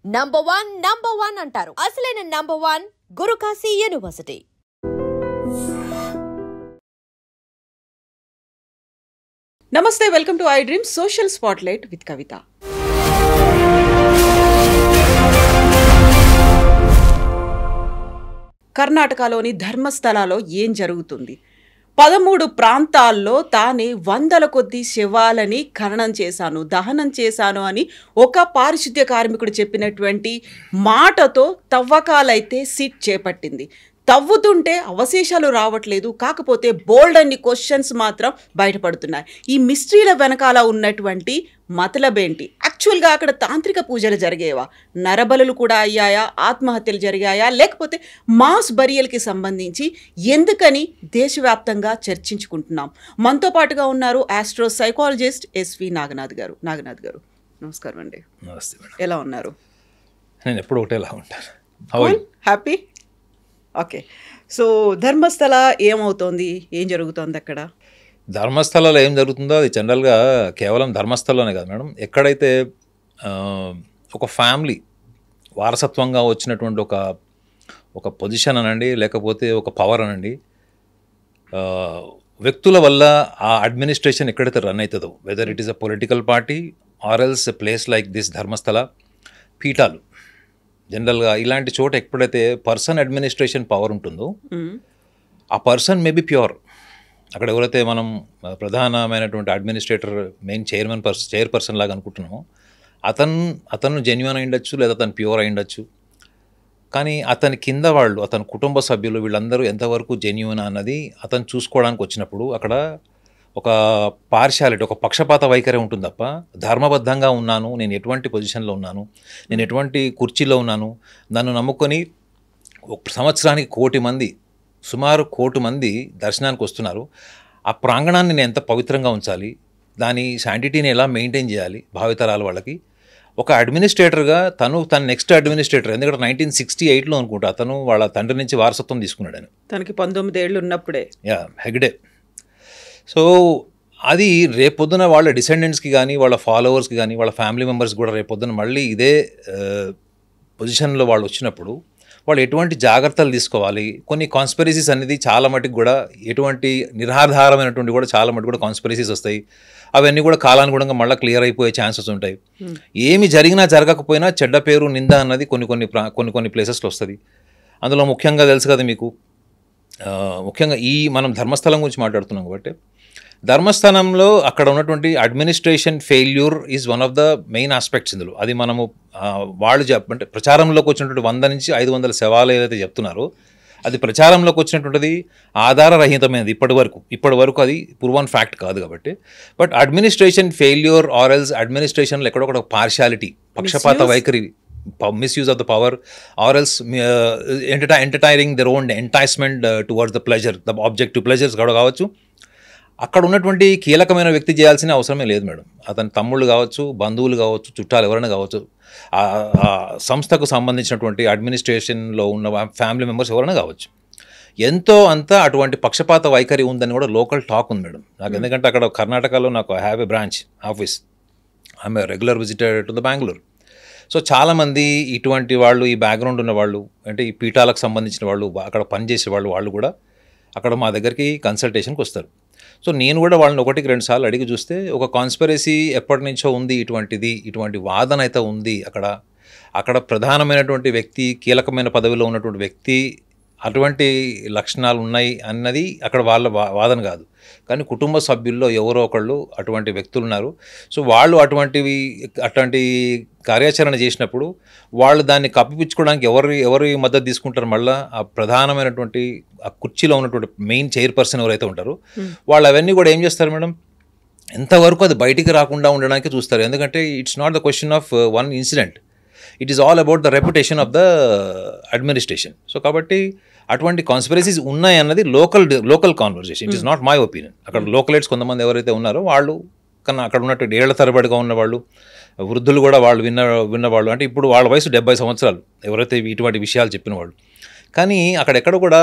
Number one అంటారు. అసలైన number one Gurukashi university. నమస్తే, welcome to I dream social spotlight with Kavitha. కర్ణాటకలోని ధర్మస్థలలో ఏం జరుగుతుంది? 13 ప్రాంతాల్లో తానే వందల కొద్ది శవాలని ఖననం చేశాను, దహనం చేశాను అని ఒక పారిశుద్ధ్య కార్మికుడు చెప్పినటువంటి మాటతో తవ్వకాలైతే సిట్ చేపట్టింది. తవ్వుతుంటే అవశేషాలు రావట్లేదు, కాకపోతే బోల్డ్ అన్ని క్వశ్చన్స్ మాత్రం బయటపడుతున్నాయి. ఈ మిస్టరీల వెనకాల ఉన్నటువంటి మతలబేంటి? యాక్చువల్గా అక్కడ తాంత్రిక పూజలు జరిగేవా? నరబలులు కూడా అయ్యాయా? ఆత్మహత్యలు జరిగాయా? లేకపోతే మాస్ బరియల్కి సంబంధించి ఎందుకని దేశవ్యాప్తంగా చర్చించుకుంటున్నాం? మనతో పాటుగా ఉన్నారు ఆస్ట్రో సైకాలజిస్ట్ ఎస్వి నాగనాథ్ గారు. నాగనాథ్ గారు నమస్కారం అండి. నమస్తే మేడం. ఎలా ఉన్నారు? నేను ఎప్పుడు ఒకటేలా ఉంటాను. హ్యాపీ. ఓకే, సో ధర్మస్థల ఏమవుతోంది? ఏం జరుగుతోంది అక్కడ? ధర్మస్థలాలు ఏం జరుగుతుందో అది జనరల్గా కేవలం ధర్మస్థలంలోనే కాదు మేడం. ఎక్కడైతే ఒక ఫ్యామిలీ వారసత్వంగా వచ్చినటువంటి ఒక పొజిషన్ అనండి, లేకపోతే ఒక పవర్ అనండి, వ్యక్తుల వల్ల ఆ అడ్మినిస్ట్రేషన్ ఎక్కడైతే రన్ అవుతుందో, whether it is a political party or else place like this Dharmasthala, పీఠాలు జనరల్గా ఇలాంటి చోట ఎప్పుడైతే పర్సన్ అడ్మినిస్ట్రేషన్ పవర్ ఉంటుందో ఆ పర్సన్ మే బి ప్యూర్. అక్కడ ఎవరైతే మనం ప్రధానమైనటువంటి అడ్మినిస్ట్రేటర్, మెయిన్ చైర్పర్సన్ లాగా అనుకుంటున్నామో అతను జెన్యూన్ అయి ఉండొచ్చు, లేదా అతను ప్యూర్ అయి ఉండొచ్చు. కానీ అతని కింద వాళ్ళు, అతని కుటుంబ సభ్యులు, వీళ్ళందరూ ఎంతవరకు జెన్యూన్ అన్నది అతను చూసుకోవడానికి వచ్చినప్పుడు అక్కడ ఒక పార్షాలిటీ, ఒక పక్షపాత వైఖరి ఉంటుంది తప్ప ధర్మబద్ధంగా ఉన్నాను, నేను ఎటువంటి పొజిషన్లో ఉన్నాను, నేను ఎటువంటి కుర్చీలో ఉన్నాను, నన్ను నమ్ముకొని సంవత్సరానికి 1 కోటి మంది, సుమారు 1 కోటి మంది దర్శనానికి వస్తున్నారు. ఆ ప్రాంగణాన్ని నేను ఎంత పవిత్రంగా ఉంచాలి, దాని శాంటిటీని ఎలా మెయింటైన్ చేయాలి భావితరాల వాళ్ళకి. ఒక అడ్మినిస్ట్రేటర్గా తన నెక్స్ట్ అడ్మినిస్ట్రేటర్, ఎందుకంటే 1968లో అనుకుంటా అతను వాళ్ళ తండ్రి నుంచి వారసత్వం తీసుకున్నాడు. ఆయన తనకి 19 ఏళ్ళు ఉన్నప్పుడే. హెగ్డే. సో అది రేపొద్దున వాళ్ళ డిసెండెంట్స్కి కానీ, వాళ్ళ ఫాలోవర్స్కి కానీ, వాళ్ళ ఫ్యామిలీ మెంబర్స్కి కూడా రేపొద్దున మళ్ళీ ఇదే పొజిషన్లో వాళ్ళు వచ్చినప్పుడు వాళ్ళు ఎటువంటి జాగ్రత్తలు తీసుకోవాలి. కొన్ని కాన్స్పిరసీస్ అనేది చాలా మటుకు కూడా, ఎటువంటి నిరాధారమైనటువంటి కూడా చాలా మటుకు కూడా కాన్స్పిరసీస్ వస్తాయి. అవన్నీ కూడా కాలానుగుణంగా మళ్ళీ క్లియర్ అయిపోయే ఛాన్సెస్ ఉంటాయి. ఏమి జరిగినా జరగకపోయినా చెడ్డ పేరు, నింద అన్నది కొన్ని ప్లేసెస్లో వస్తుంది. అందులో ముఖ్యంగా తెలుసు కదా మీకు, ముఖ్యంగా మనం ధర్మస్థలం గురించి మాట్లాడుతున్నాం కాబట్టి, ధర్మస్థలంలో అక్కడ ఉన్నటువంటి administration failure is one of the main aspects ఇందులో. అది మనము వాళ్ళు అంటే ప్రచారంలోకి వచ్చినటువంటి 100 నుంచి 500 శవాలు ఏదైతే చెప్తున్నారో అది ప్రచారంలోకి వచ్చినటువంటిది ఆధారరహితమైనది ఇప్పటి వరకు అది ప్రూవన్ ఫ్యాక్ట్ కాదు కాబట్టి. But administration failure or else అడ్మినిస్ట్రేషన్లో ఎక్కడొక పార్షియాలిటీ, పక్షపాత వైఖరి, misuse of the power or else entertaining their own enticement towards the pleasure, the objective pleasures కూడా కావచ్చు. అక్కడ ఉన్నటువంటి కీలకమైన వ్యక్తి చేయాల్సిన అవసరమే లేదు మేడం. అతని తమ్ముళ్ళు కావచ్చు, బంధువులు కావచ్చు, చుట్టాలు ఎవరైనా కావచ్చు, ఆ సంస్థకు సంబంధించినటువంటి అడ్మినిస్ట్రేషన్లో ఉన్న ఫ్యామిలీ మెంబర్స్ ఎవరైనా కావచ్చు, ఎంతో అంత అటువంటి పక్షపాత వైఖరి ఉందని కూడా లోకల్ టాక్ ఉంది మేడం నాకు. ఎందుకంటే అక్కడ కర్ణాటకలో నాకు I have a branch office, I'm a regular visitor to the Bengaluru. So చాలామంది ఇటువంటి వాళ్ళు, ఈ బ్యాక్గ్రౌండ్ ఉన్న వాళ్ళు, అంటే ఈ పీఠాలకు సంబంధించిన వాళ్ళు, అక్కడ పనిచేసే వాళ్ళు కూడా అక్కడ మా దగ్గరికి కన్సల్టేషన్కి వస్తారు. సో నేను కూడా వాళ్ళని 1-2 సార్లు అడిగి చూస్తే ఒక కాన్స్పిరసీ ఎప్పటి నుంచో ఉంది, ఇటువంటి వాదన అయితే ఉంది. అక్కడ ప్రధానమైనటువంటి వ్యక్తి, కీలకమైన పదవిలో ఉన్నటువంటి వ్యక్తి అటువంటి లక్షణాలు ఉన్నాయి అన్నది అక్కడ వాళ్ళ వాదన కాదు. కానీ కుటుంబ సభ్యుల్లో ఎవరో ఒకళ్ళు అటువంటి వ్యక్తులు ఉన్నారు. సో వాళ్ళు అటువంటి కార్యాచరణ చేసినప్పుడు వాళ్ళు దాన్ని కప్పిపుచ్చుకోవడానికి ఎవరి మద్దతు తీసుకుంటారు? మళ్ళీ ఆ ప్రధానమైనటువంటి ఆ కుర్చీలో ఉన్నటువంటి మెయిన్ చైర్పర్సన్ ఎవరైతే ఉంటారో వాళ్ళు అవన్నీ కూడా ఏం చేస్తారు మేడం, ఎంతవరకు అది బయటికి రాకుండా ఉండడానికి చూస్తారు. ఎందుకంటే it's not the question of one incident, it is all about the reputation of the administration. So కాబట్టి అటువంటి కాన్స్పిరసీస్ ఉన్నాయి అన్నది local conversation. It is not my opinion. అక్కడ లోకలైట్స్ కొంతమంది ఎవరైతే ఉన్నారో వాళ్ళు కన్నా అక్కడ ఉన్నట్టు ఏళ్ల తరబడిగా ఉన్నవాళ్ళు, వృద్ధులు కూడా వాళ్ళు విన్నవాళ్ళు, అంటే ఇప్పుడు వాళ్ళ వయసు 70 సంవత్సరాలు ఎవరైతే ఇటువంటి విషయాలు చెప్పిన వాళ్ళు. కానీ అక్కడెక్కడ కూడా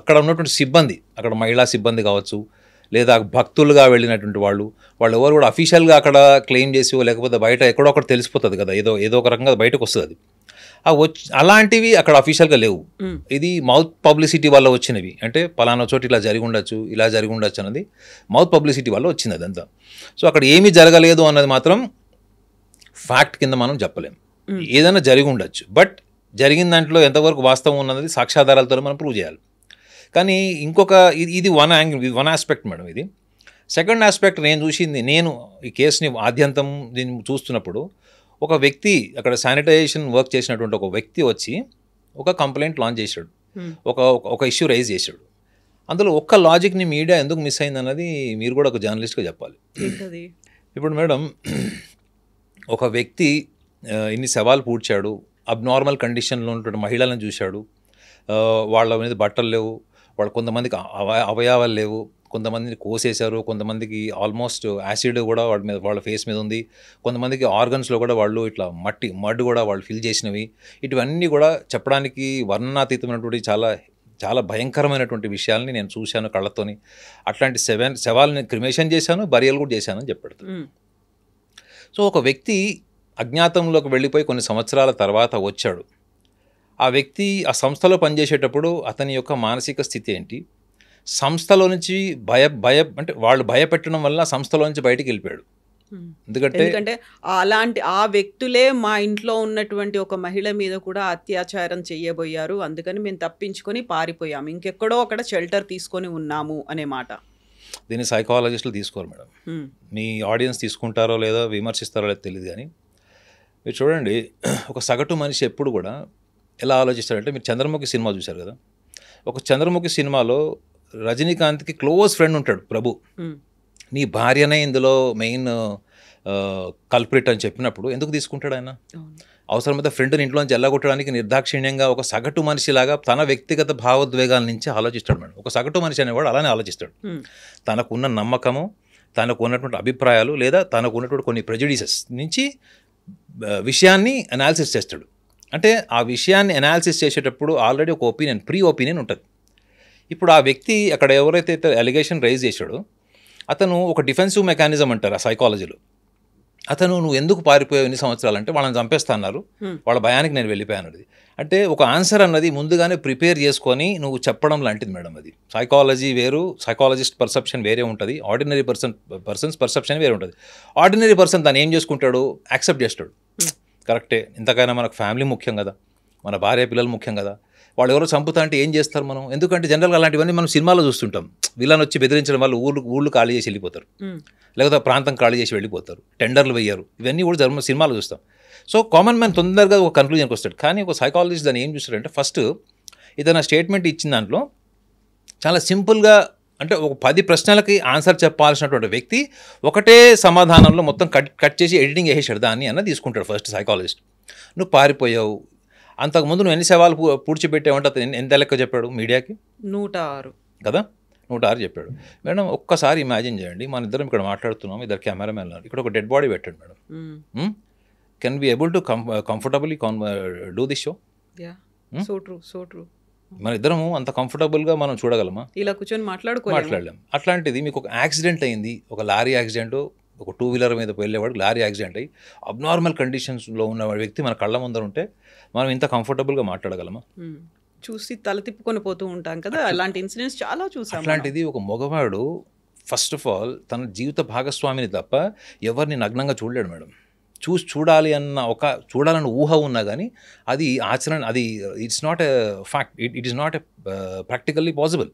అక్కడ ఉన్నటువంటి సిబ్బంది, అక్కడ మహిళా సిబ్బంది కావచ్చు, లేదా భక్తులుగా వెళ్ళినటువంటి వాళ్ళు ఎవరు కూడా అఫీషియల్గా అక్కడ క్లెయిమ్ చేసి లేకపోతే బయట ఎక్కడో ఒకటి తెలిసిపోతుంది కదా, ఏదో ఒక రకంగా బయటకు వస్తుంది అది. అలాంటివి అక్కడ అఫీషియల్గా లేవు. ఇది మౌత్ పబ్లిసిటీ వల్ల వచ్చినవి. అంటే పలానా చోటు ఇలా జరిగి ఉండొచ్చు అన్నది మౌత్ పబ్లిసిటీ వల్ల వచ్చింది అదంతా. సో అక్కడ ఏమీ జరగలేదు అన్నది మాత్రం ఫ్యాక్ట్ కింద మనం చెప్పలేం. ఏదైనా జరిగి ఉండొచ్చు, బట్ జరిగిన దాంట్లో ఎంతవరకు వాస్తవం ఉన్నది సాక్ష్యాధారాలతో మనం ప్రూవ్ చేయాలి. కానీ ఇంకొక ఇది వన్ ఆస్పెక్ట్ మేడం. ఇది సెకండ్ ఆస్పెక్ట్ నేను ఈ కేసుని ఆద్యంతం దీన్ని చూస్తున్నప్పుడు ఒక వ్యక్తి అక్కడ శానిటైజేషన్ వర్క్ చేసినటువంటి ఒక వ్యక్తి వచ్చి ఒక కంప్లైంట్ లాంచ్ చేశాడు, ఒక ఇష్యూ రైజ్ చేశాడు. అందులో ఒక్క లాజిక్ని మీడియా ఎందుకు మిస్ అయింది అన్నది మీరు కూడా ఒక జర్నలిస్ట్గా చెప్పాలి. ఇప్పుడు మేడం ఒక వ్యక్తి ఇన్ని సవాలు పూడ్చాడు, అబ్నార్మల్ కండిషన్లో ఉన్నటువంటి మహిళలను చూశాడు, వాళ్ళ మీద బట్టలు లేవు, కొంతమందికి అవయవాలు లేవు, కొంతమందిని కోసేశారు, కొంతమందికి ఆల్మోస్ట్ యాసిడ్ కూడా వాళ్ళ ఫేస్ మీద ఉంది, కొంతమందికి ఆర్గన్స్లో కూడా వాళ్ళు ఇట్లా మడ్ కూడా వాళ్ళు ఫిల్ చేసినవి. ఇటువన్నీ కూడా చెప్పడానికి వర్ణనాతీతమైనటువంటి చాలా భయంకరమైనటువంటి విషయాల్ని నేను చూశాను కళ్ళతోని. అట్లాంటి శవాలని క్రిమేషన్ చేశాను, బరియల్ కూడా చేశానని చెప్పాడు. సో ఒక వ్యక్తి అజ్ఞాతంలోకి వెళ్ళిపోయి కొన్ని సంవత్సరాల తర్వాత వచ్చాడు. ఆ వ్యక్తి ఆ సంస్థలో పనిచేసేటప్పుడు అతని యొక్క మానసిక స్థితి ఏంటి, సంస్థలో నుంచి అంటే వాళ్ళు భయపెట్టడం వల్ల సంస్థలో నుంచి బయటికి వెళ్ళిపోయాడు. ఎందుకంటే ఆ వ్యక్తులే మా ఇంట్లో ఉన్నటువంటి ఒక మహిళ మీద కూడా అత్యాచారం చేయబోయారు, అందుకని మేము తప్పించుకొని పారిపోయాము, ఇంకెక్కడో అక్కడ షెల్టర్ తీసుకొని ఉన్నాము అనే మాట. దీన్ని సైకాలజిస్టులు తీసుకోరు మేడం. మీ ఆడియన్స్ తీసుకుంటారో లేదో విమర్శిస్తారో లేదో తెలియదు. కానీ మీరు చూడండి, ఒక సగటు మనిషి ఎప్పుడు కూడా ఎలా ఆలోచిస్తారంటే, మీరు చంద్రముఖి సినిమా చూశారు కదా, ఒక చంద్రముఖి సినిమాలో రజనీకాంత్కి క్లోజ్ ఫ్రెండ్ ఉంటాడు ప్రభు. నీ భార్యనే ఇందులో మెయిన్ కల్ప్రిట్ అని చెప్పినప్పుడు ఎందుకు తీసుకుంటాడు ఆయన? అవసరమైతే ఫ్రెండ్ని ఇంట్లోంచి ఎల్లగొట్టడానికి నిర్దాక్షిణ్యంగా ఒక సగటు మనిషిలాగా తన వ్యక్తిగత భావోద్వేగాల నుంచి ఆలోచిస్తాడు మేడం. ఒక సగటు మనిషి అనేవాడు అలానే ఆలోచిస్తాడు. తనకున్న నమ్మకము, తనకు ఉన్నటువంటి అభిప్రాయాలు లేదా తనకు ఉన్నటువంటి కొన్ని ప్రెజుడిసెస్ నుంచి విషయాన్ని అనాలిసిస్ చేస్తాడు. అంటే ఆ విషయాన్ని అనాలిసిస్ చేసేటప్పుడు ఆల్రెడీ ఒక ప్రీ ఒపీనియన్ ఉంటుంది. ఇప్పుడు ఆ వ్యక్తి అక్కడ ఎవరైతే అలిగేషన్ రైజ్ చేశాడో అతను ఒక డిఫెన్సివ్ మెకానిజం అంటారు ఆ సైకాలజీలో. అతను నువ్వు ఎందుకు పారిపోయావు ఎన్ని సంవత్సరాలు అంటే వాళ్ళని చంపేస్తా అన్నారు, వాళ్ళ భయానికి నేను వెళ్ళిపోయాను అన్నది. అంటే ఒక ఆన్సర్ అన్నది ముందుగానే ప్రిపేర్ చేసుకొని నువ్వు చెప్పడం లాంటిది మేడం. అది సైకాలజీ వేరు, సైకాలజిస్ట్ పర్సెప్షన్ వేరే ఉంటుంది, ఆర్డినరీ పర్సన్స్ పర్సెప్షన్ వేరే ఉంటుంది. ఆర్డినరీ పర్సన్ దాన్ని ఏం చేసుకుంటాడు, యాక్సెప్ట్ చేస్తాడు, కరెక్టే, ఇంతకైనా మనకు ఫ్యామిలీ ముఖ్యం కదా, మన భార్య పిల్లలు ముఖ్యం కదా, వాళ్ళు ఎవరో చంపుతా అంటే ఏం చేస్తారు మనం? ఎందుకంటే జనరల్గా అలాంటివన్నీ మనం సినిమాలో చూస్తుంటాం. విలన్ వచ్చి బెదిరించడం వల్ల ఊళ్ళు ఖాళీ చేసి వెళ్ళిపోతారు, లేకపోతే ప్రాంతం ఖాళీ చేసి వెళ్ళిపోతారు, టెండర్లు వేయరు, ఇవన్నీ కూడా సినిమాలో చూస్తాం. సో కామన్ మ్యాన్ తొందరగా ఒక కన్క్లూజన్కి వస్తాడు. కానీ ఒక సైకాలజిస్ట్ దాన్ని ఏం చూస్తాడంటే, ఫస్ట్ ఇతను స్టేట్మెంట్ ఇచ్చిన దాంట్లో చాలా సింపుల్గా, అంటే ఒక 10 ప్రశ్నలకి ఆన్సర్ చెప్పాల్సినటువంటి వ్యక్తి ఒకటే సమాధానంలో మొత్తం కట్ చేసి ఎడిటింగ్ వేసేసాడు దాన్ని అన్న తీసుకుంటాడు ఫస్ట్ సైకాలజిస్ట్. నువ్వు పారిపోయావు, అంతకుముందు నువ్వు ఎన్ని సవాలు పూడ్చిపెట్టావంటే అతను ఎంత లెక్క చెప్పాడు మీడియాకి? 106 కదా, 106 చెప్పాడు. మేడం ఒక్కసారి ఇమాజిన్ చేయండి, మన ఇద్దరం ఇక్కడ మాట్లాడుతున్నాం, ఇద్దరు కెమెరామెన్ ఉన్నారు, ఇక్కడ ఒక డెడ్ బాడీ పెట్టాడు madam. Can be able to comfortably do this show? So true. మన ఇద్దరము అంత కంఫర్టబుల్గా మనం చూడగలమా? ఇలా కూర్చొని మాట్లాడలేం. అట్లాంటిది మీకు ఒక యాక్సిడెంట్ అయింది, ఒక లారీ యాక్సిడెంట్, ఒక 2 వీలర్ మీద వెళ్ళేవాడు లారీ యాక్సిడెంట్ అయ్యి అబ్నార్మల్ కండిషన్స్లో ఉన్న వ్యక్తి మన కళ్ళ ముందర ఉంటే మనం ఇంత కంఫర్టబుల్గా మాట్లాడగలమా? చూసి తల తిప్పుకొని పోతూ ఉంటాం కదా, అలాంటి ఇన్సిడెంట్స్ చాలా చూసాం. అట్లాంటిది ఒక మగవాడు ఫస్ట్ ఆఫ్ ఆల్ తన జీవిత భాగస్వామిని తప్ప ఎవరిని నగ్నంగా చూడలేడు మేడం. చూడాలి అన్న చూడాలన్న ఊహ ఉన్నా కానీ అది ఆచరణ, అది it's not a fact, it is not a practically possible.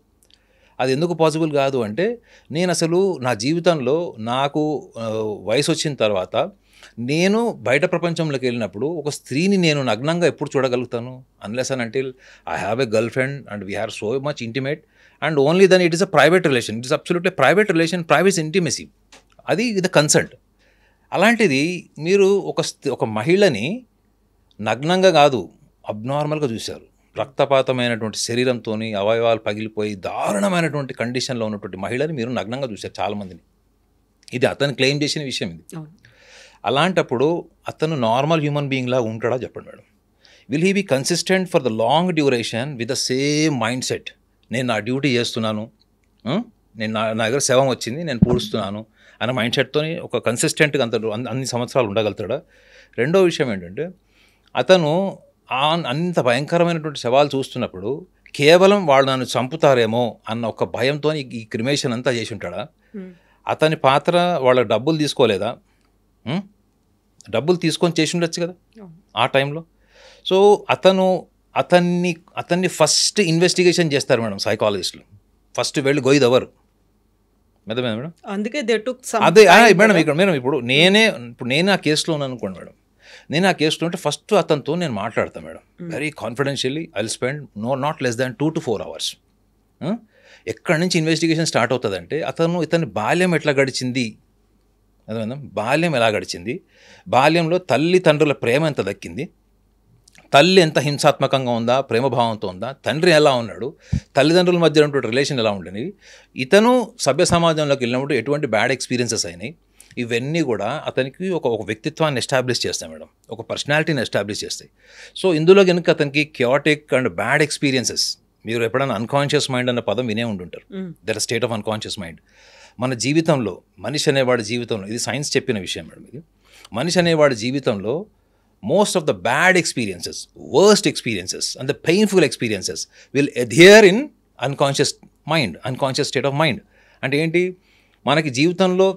అది ఎందుకు పాసిబుల్ కాదు అంటే, నేను అసలు నా జీవితంలో నాకు వయసు వచ్చిన తర్వాత నేను బయట ప్రపంచంలోకి వెళ్ళినప్పుడు ఒక స్త్రీని నేను నగ్నంగా ఎప్పుడు చూడగలుగుతాను? Unless and until I have a girlfriend and we are so much intimate and only then it is a private relation, it is absolutely private relation, private intimacy, అది విత్ కన్సెంట్. అలాంటిది మీరు ఒక మహిళని నగ్నంగా కాదు అబ్నార్మల్గా చూశారు, రక్తపాతమైనటువంటి శరీరంతో అవయవాలు పగిలిపోయి దారుణమైనటువంటి కండిషన్లో ఉన్నటువంటి మహిళని మీరు నగ్నంగా చూశారు చాలామందిని. ఇది అతను క్లెయిమ్ చేసిన విషయం ఇది. అలాంటప్పుడు అతను నార్మల్ హ్యూమన్ బీయింగ్ లాగా ఉంటాడా చెప్పండి madam? Will he be consistent for the long duration with the same mind set? నేను నా డ్యూటీ చేస్తున్నాను, నేను నా దగ్గర శవం వచ్చింది, నేను పూడుస్తున్నాను అన్న మైండ్ సెట్తో ఒక కన్సిస్టెంట్గా అన్ని సంవత్సరాలు ఉండగలుగుతాడా? రెండో విషయం ఏంటంటే, అతను అంత భయంకరమైనటువంటి శవాలు చూస్తున్నప్పుడు కేవలం వాళ్ళు నన్ను చంపుతారేమో అన్న ఒక భయంతో ఈ క్రిమేషన్ అంతా చేసి ఉంటాడా? అతని పాత్ర వాళ్ళ డబ్బులు తీసుకోలేదా? డబ్బులు తీసుకొని చేసి ఉండొచ్చు కదా ఆ టైంలో. సో అతన్ని ఫస్ట్ ఇన్వెస్టిగేషన్ చేస్తారు మేడం సైకాలజిస్టులు. ఫస్ట్ వెళ్ళి గొయ్యదెవరు మేడం, అందుకే అదే మేడం. ఇప్పుడు నేను ఆ కేసులో ఉన్నాను అనుకోండి మేడం, నేను ఆ కేసులో ఉంటే ఫస్ట్ అతనితో నేను మాట్లాడతాను madam, very confidentially. I will spend not less than 2 to 4 hours. ఎక్కడి నుంచి ఇన్వెస్టిగేషన్ స్టార్ట్ అవుతుందంటే, ఇతని బాల్యం ఎట్లా గడిచింది, అదేవిధంగా బాల్యం ఎలా గడిచింది, బాల్యంలో తల్లిదండ్రుల ప్రేమ ఎంత దక్కింది, తల్లి ఎంత హింసాత్మకంగా ఉందా, ప్రేమభావంతో ఉందా, తండ్రి ఎలా ఉన్నాడు, తల్లిదండ్రుల మధ్య ఉన్నటువంటి రిలేషన్ ఎలా ఉండేవి, ఇతను సభ్య సమాజంలోకి వెళ్ళినప్పుడు ఎటువంటి బ్యాడ్ ఎక్స్పీరియన్సెస్ అయినాయి, ఇవన్నీ కూడా అతనికి ఒక వ్యక్తిత్వాన్ని ఎస్టాబ్లిష్ చేస్తాయి మేడం, ఒక పర్సనాలిటీని ఎస్టాబ్లిష్ చేస్తాయి. సో ఇందులో కనుక అతనికి క్యాటిక్ అండ్ బ్యాడ్ ఎక్స్పీరియన్సెస్, మీరు ఎప్పుడైనా అన్కాన్షియస్ మైండ్ అన్న పదం వినే ఉండుంటారు. That state of unconscious mind. మన జీవితంలో, మనిషి అనేవాడి జీవితంలో, ఇది సైన్స్ చెప్పిన విషయం మేడం, ఇది మనిషి అనేవాడి జీవితంలో most of the bad experiences, worst experiences and the painful experiences will adhere in unconscious mind, unconscious state of mind. అంటే ఏంటి, మనకి జీవితంలో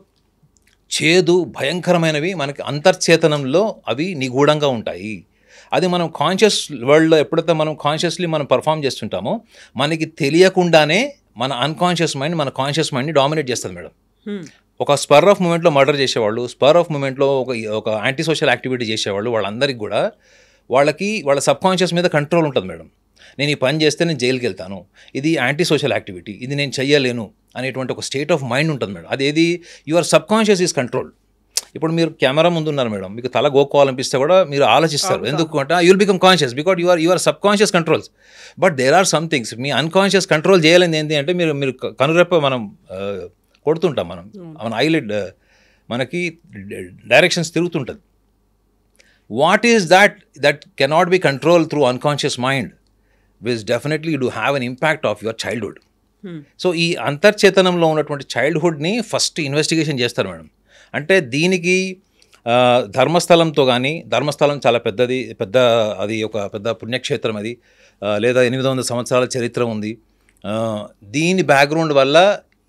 చేదు భయంకరమైనవి మనకి అంతర్చేతనంలో అవి నిగూఢంగా ఉంటాయి. అది మనం కాన్షియస్ వరల్డ్లో ఎప్పుడైతే మనం కాన్షియస్లీ మనం పర్ఫామ్ చేస్తుంటామో మనకి తెలియకుండానే మన అన్కాన్షియస్ మైండ్ మన కాన్షియస్ మైండ్ని డామినేట్ చేస్తుంది మేడం. ఒక స్పర్ ఆఫ్ మూమెంట్లో మర్డర్ చేసేవాళ్ళు, స్పర్ ఆఫ్ మూమెంట్లో ఒక యాంటీ సోషల్ యాక్టివిటీ చేసేవాళ్ళు, వాళ్ళందరికీ కూడా వాళ్ళ సబ్ కాన్షియస్ మీద కంట్రోల్ ఉంటుంది మేడం. నేను ఈ పని చేస్తే నేను జైలుకి వెళ్తాను, ఇది యాంటీ సోషల్ యాక్టివిటీ, ఇది నేను చెయ్యలేను అనేటువంటి ఒక స్టేట్ ఆఫ్ మైండ్ ఉంటుంది మేడం. అదేది your sub conscious is control. ఇప్పుడు మీరు కెమెరా ముందు ఉన్నారు మేడం, మీకు తల గోక్కోవాలనిపిస్తే కూడా మీరు ఆలోచిస్తారు, ఎందుకంటే you will become conscious because your subconscious controls. But there are some things మీ అన్కాన్షియస్ కంట్రోల్ చేయలేని ఏంటి అంటే, మీరు కనురెప్ప మనం కొడుతుంటాం, మన ఐలిడ్ మనకి డైరెక్షన్స్ తిరుగుతుంటుంది. What is that cannot be control through unconscious mind which definitely do have an impact of your childhood. So ఈ అంతర్చేతనంలో ఉన్నటువంటి చైల్డ్హుడ్ని ఫస్ట్ ఇన్వెస్టిగేషన్ చేస్తారు మేడం. అంటే దీనికి ధర్మస్థలంతో కానీ, ధర్మస్థలం చాలా అది ఒక పెద్ద పుణ్యక్షేత్రం, అది లేదా 800 సంవత్సరాల చరిత్ర ఉంది. దీని బ్యాక్గ్రౌండ్ వల్ల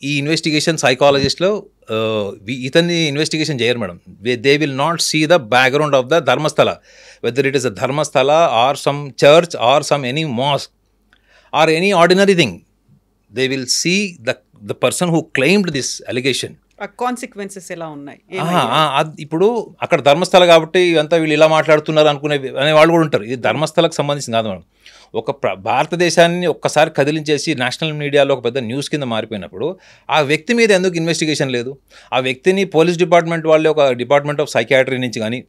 ఈ ఇన్వెస్టిగేషన్ సైకాలజిస్ట్లో ఇతన్ని ఇన్వెస్టిగేషన్ చేయరు madam. They will not see the background of the Dharmasthala, whether it is a Dharmasthala or some church or some any mosque or any ordinary thing. They will see the person who claimed this allegation. Consequences ఎలా ఉన్నాయి. ఇప్పుడు అక్కడ ధర్మస్థల కాబట్టి ఇదంతా వీళ్ళు ఇలా మాట్లాడుతున్నారు అనే వాళ్ళు కూడా ఉంటారు. ఇది ధర్మస్థలకు సంబంధించింది కాదు మేడం. ఒక భారతదేశాన్ని ఒక్కసారి కదిలించేసి నేషనల్ మీడియాలో ఒక పెద్ద న్యూస్ కింద మారిపోయినప్పుడు ఆ వ్యక్తి మీద ఎందుకు ఇన్వెస్టిగేషన్ లేదు? ఆ వ్యక్తిని పోలీస్ డిపార్ట్మెంట్ వాళ్ళే ఒక డిపార్ట్మెంట్ ఆఫ్ సైకియాట్రీ నుంచి కానీ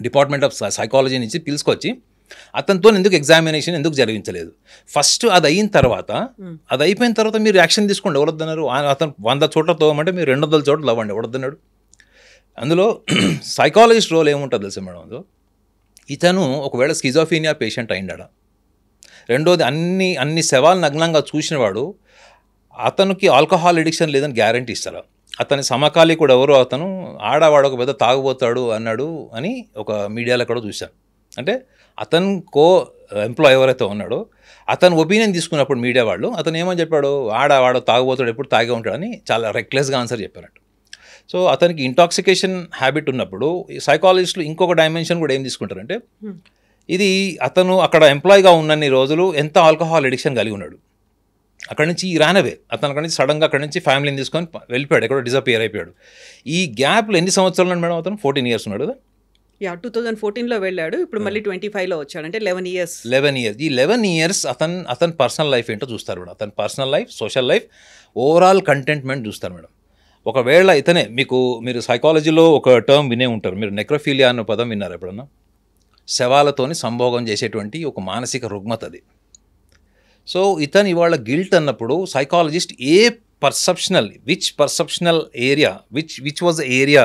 డిపార్ట్మెంట్ ఆఫ్ సైకాలజీ నుంచి పిలుచుకొచ్చి అతనితో ఎందుకు ఎగ్జామినేషన్ ఎందుకు జరిగించలేదు? ఫస్ట్ అది అయిన తర్వాత, అది అయిపోయిన తర్వాత మీరు యాక్షన్ తీసుకోండి. ఎవరొద్దన్నారు? అతను 100 చోట్ల తోమంటే మీరు 200 చోట్ల తవ్వండి. ఎవరొద్దన్నాడు? అందులో సైకాలజిస్ట్ రోల్ ఏముంటుంది తెలుసా మేడం? అందులో ఇతను ఒకవేళ స్కిజోఫీనియా పేషెంట్ అయిండా, రెండోది అన్ని శవాలు నగ్నంగా చూసినవాడు, అతనికి ఆల్కహాల్ ఎడిక్షన్ లేదని గ్యారంటీ ఇస్తారు. అతని సమకాలీకుడు ఎవరో అతను ఆడవాడు ఒక పెద్ద తాగుబోతాడు అన్నాడు అని ఒక మీడియాలో కూడా చూశాను. అంటే అతను ఎంప్లాయ్ ఎవరైతే ఉన్నాడో అతను ఒపీనియన్ తీసుకున్నప్పుడు మీడియా వాళ్ళు అతను ఏమని చెప్పాడు, ఆడవాడు తాగుబోతాడు, ఎప్పుడు తాగే ఉంటాడని చాలా రెక్లెస్గా ఆన్సర్ చెప్పారట. సో అతనికి ఇంటాక్సికేషన్ హ్యాబిట్ ఉన్నప్పుడు సైకాలజిస్టులు ఇంకొక డైమెన్షన్ కూడా ఏం తీసుకుంటారంటే, ఇది అతను అక్కడ ఎంప్లాయ్గా ఉన్నన్ని రోజులు ఎంత ఆల్కహాల్ ఎడిక్షన్ కలిగి ఉన్నాడు, అక్కడి నుంచి రానవే అతను అక్కడి నుంచి సడన్గా అక్కడి నుంచి ఫ్యామిలీని తీసుకొని వెళ్ళిపోయాడు, ఎక్కడో డిసపియర్ అయిపోయాడు. ఈ గ్యాప్లో ఎన్ని సంవత్సరాలు ఉన్నాడు మేడం? అతను 14 years ఉన్నాడు కదా. 2014లో వెళ్ళాడు, ఇప్పుడు మళ్ళీ 25లో వచ్చాడు, అంటే 11 years. ఈ 11 years అతని పర్సనల్ లైఫ్ ఏంటో చూస్తారు మేడం. అతని personal life, social life, overall contentment చూస్తారు మేడం. ఒకవేళ ఇతనే మీరు సైకాలజీలో ఒక టర్మ్ వినే ఉంటారు, మీరు నెక్రోఫీలియా అన్న పదం విన్నారు ఎప్పుడన్నా? శవాలతోని సంభోగం చేసేటువంటి ఒక మానసిక రుగ్మత అది. సో ఇతను ఇవాళ గిల్ట్ అన్నప్పుడు psychologist which perceptional area which was the area